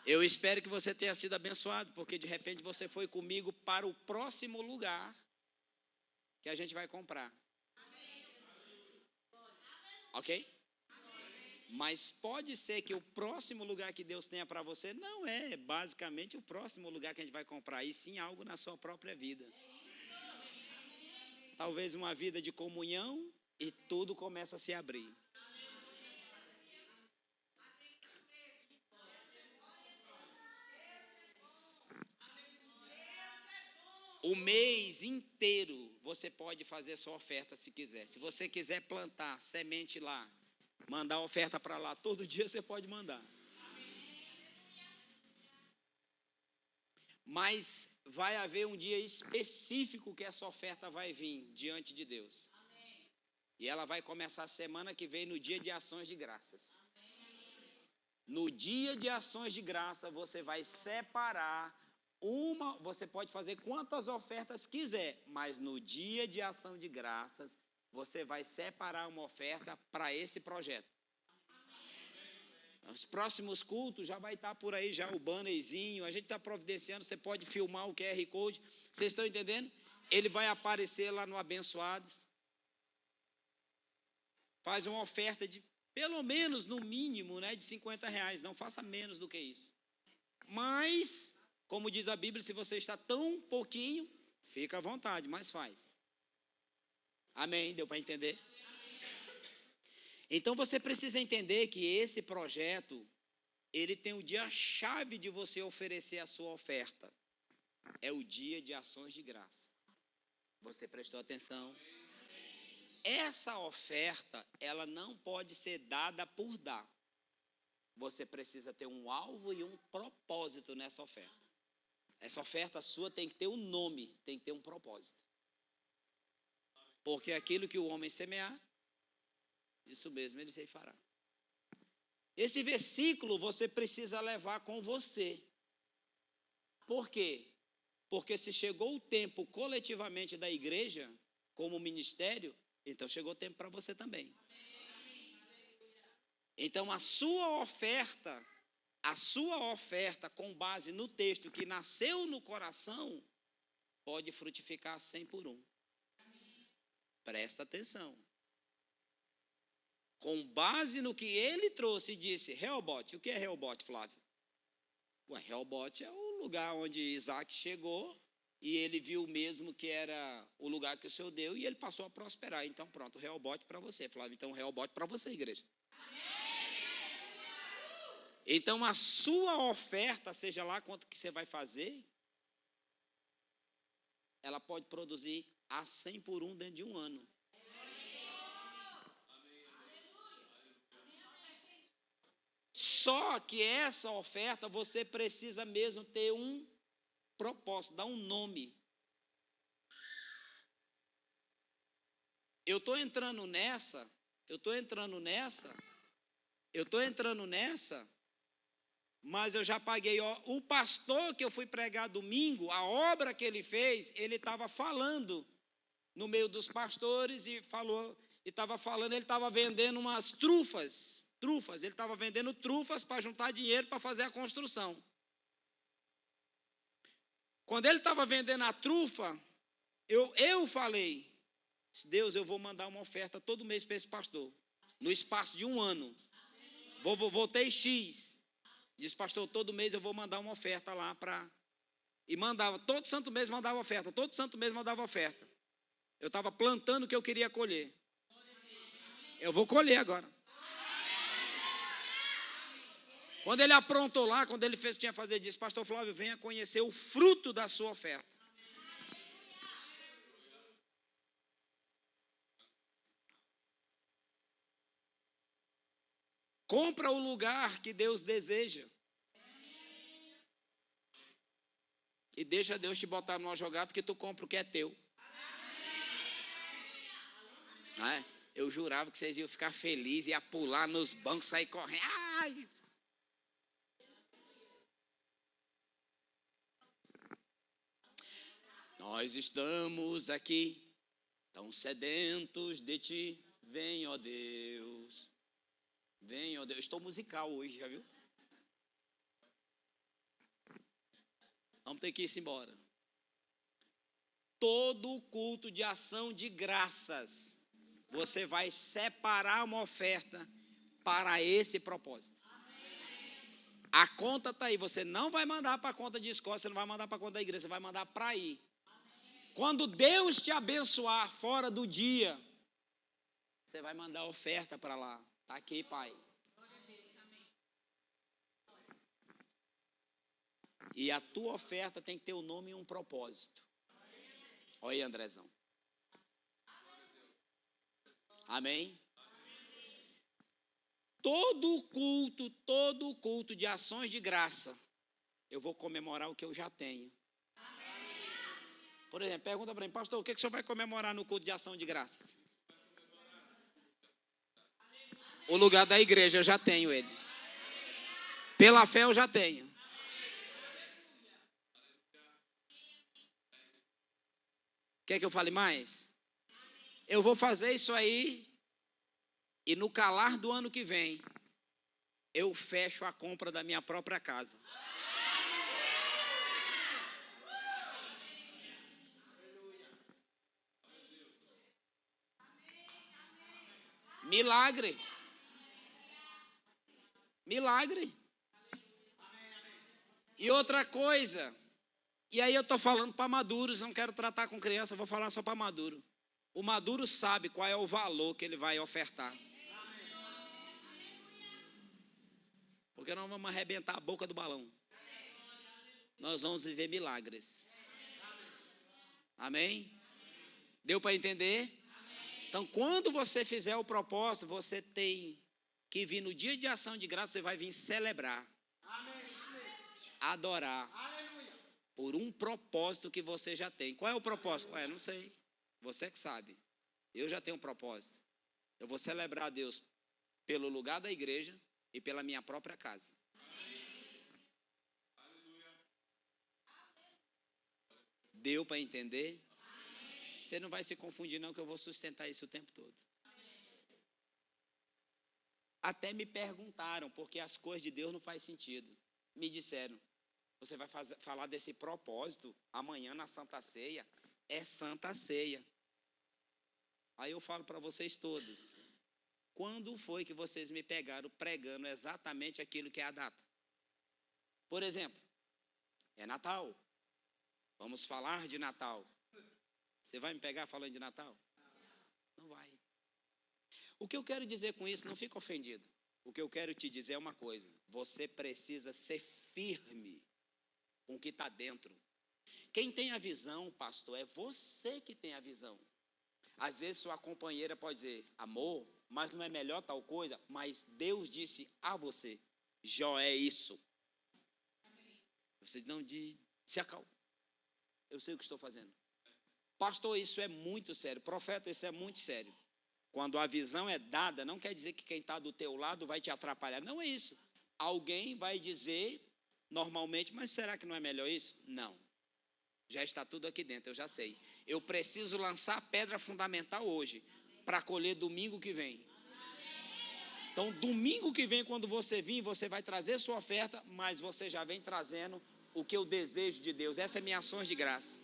Eu espero que você tenha sido abençoado, porque de repente você foi comigo para o próximo lugar que a gente vai comprar. Ok? Mas pode ser que o próximo lugar que Deus tenha para você não é basicamente o próximo lugar que a gente vai comprar, e sim algo na sua própria vida. Talvez uma vida de comunhão e tudo começa a se abrir. O mês inteiro você pode fazer sua oferta se quiser. Se você quiser plantar semente lá, mandar oferta para lá, todo dia você pode mandar. Mas vai haver um dia específico que essa oferta vai vir diante de Deus. E ela vai começar a semana que vem no dia de ações de graças. No dia de ações de graça você vai separar você pode fazer quantas ofertas quiser, mas no dia de ação de graças, você vai separar uma oferta para esse projeto. Os próximos cultos já vai estar por aí, já o bannerzinho, a gente está providenciando, você pode filmar o QR Code, vocês estão entendendo? Ele vai aparecer lá no Abençoados. Faz uma oferta de, pelo menos, no mínimo, né, de R$50, não faça menos do que isso. Mas... como diz a Bíblia, se você está tão pouquinho, fica à vontade, mas faz. Amém? Deu para entender? Então você precisa entender que esse projeto, ele tem o dia-chave de você oferecer a sua oferta. É o dia de ações de graça. Você prestou atenção? Essa oferta, ela não pode ser dada por dar. você precisa ter um alvo e um propósito nessa oferta. Essa oferta sua tem que ter um nome, tem que ter um propósito. Porque aquilo que o homem semear, isso mesmo ele se fará. Esse versículo você precisa levar com você. Por quê? Porque se chegou o tempo coletivamente da igreja, como ministério, então chegou o tempo para você também. Então a sua oferta com base no texto que nasceu no coração, pode frutificar 100 por 1. Presta atenção. Com base no que ele trouxe e disse, Reobote. O que é Reobote, Flávio? Reobote é o lugar onde Isaac chegou e ele viu mesmo que era o lugar que o Senhor deu e ele passou a prosperar. Então pronto, Reobote para você, Flávio. Então Reobote para você, igreja. Então a sua oferta, seja lá quanto que você vai fazer, ela pode produzir a 100 por 1 dentro de um ano. Só que essa oferta você precisa mesmo ter um propósito, dar um nome. Eu estou entrando nessa, mas eu já paguei. O pastor que eu fui pregar domingo, a obra que ele fez, ele estava falando no meio dos pastores e estava falando, ele estava vendendo umas trufas, ele estava vendendo trufas para juntar dinheiro para fazer a construção. Quando ele estava vendendo a trufa, eu falei, Deus, eu vou mandar uma oferta todo mês para esse pastor, no espaço de um ano. Voltei X. Disse, pastor, todo mês eu vou mandar uma oferta lá para... E mandava, todo santo mês mandava oferta, Eu estava plantando o que eu queria colher. Eu vou colher agora. Quando ele aprontou lá, quando ele fez o que tinha que fazer, disse, pastor Flávio, venha conhecer o fruto da sua oferta. Compra o lugar que Deus deseja. E deixa Deus te botar numa jogada que tu compra o que é teu. Eu jurava que vocês iam ficar felizes, ia pular nos bancos, sair correndo. Ai! Nós estamos aqui, tão sedentos de ti. Vem, ó Deus. Vem, ó Deus. Estou musical hoje, já viu? Vamos ter que ir embora. Todo culto de ação de graças, você vai separar uma oferta para esse propósito. A conta está aí. Você não vai mandar para a conta de escola, você não vai mandar para a conta da igreja, você vai mandar para aí. Quando Deus te abençoar fora do dia, você vai mandar oferta para lá. Está aqui, Pai. E a tua oferta tem que ter um nome e um propósito. Olha aí, Andrezão. Amém? Todo culto de ações de graça, eu vou comemorar o que eu já tenho. Por exemplo, pergunta para mim, pastor, o que o senhor vai comemorar no culto de ação de graças? O lugar da igreja, eu já tenho ele. Pela fé, eu já tenho. Quer que eu fale mais? Eu vou fazer isso aí e no calar do ano que vem, eu fecho a compra da minha própria casa. Milagre. E outra coisa, e aí eu estou falando para maduros, não quero tratar com criança, vou falar só para maduro. O maduro sabe qual é o valor que ele vai ofertar. Porque nós vamos arrebentar a boca do balão. Nós vamos viver milagres. Amém? Deu para entender? Então, quando você fizer o propósito, você tem que vir no dia de ação de graça, você vai vir celebrar, adorar, por um propósito que você já tem. Qual é o propósito? Não sei, você que sabe. Eu já tenho um propósito. Eu vou celebrar a Deus pelo lugar da igreja e pela minha própria casa. Deu para entender? Você não vai se confundir não, que eu vou sustentar isso o tempo todo. Até me perguntaram, porque as coisas de Deus não fazem sentido. Me disseram, você vai falar desse propósito amanhã na Santa Ceia? É Santa Ceia. Aí eu falo para vocês todos, quando foi que vocês me pegaram pregando exatamente aquilo que é a data? Por exemplo, é Natal. Vamos falar de Natal. Você vai me pegar falando de Natal? Não vai. O que eu quero dizer com isso, não fica ofendido. O que eu quero te dizer é uma coisa. Você precisa ser firme com o que está dentro. Quem tem a visão, pastor, é você que tem a visão. Às vezes sua companheira pode dizer, amor, mas não é melhor tal coisa? Mas Deus disse a você, Jó é isso. Você não diz, se acalma. Eu sei o que estou fazendo. Pastor, isso é muito sério. Profeta, isso é muito sério. Quando a visão é dada, não quer dizer que quem está do teu lado vai te atrapalhar. Não é isso. Alguém vai dizer, normalmente, mas será que não é melhor isso? Não. Já está tudo aqui dentro, eu já sei. Eu preciso lançar a pedra fundamental hoje, para colher domingo que vem. Então, domingo que vem, quando você vir, você vai trazer sua oferta, mas você já vem trazendo o que eu desejo de Deus. Essa é minha ação de graça.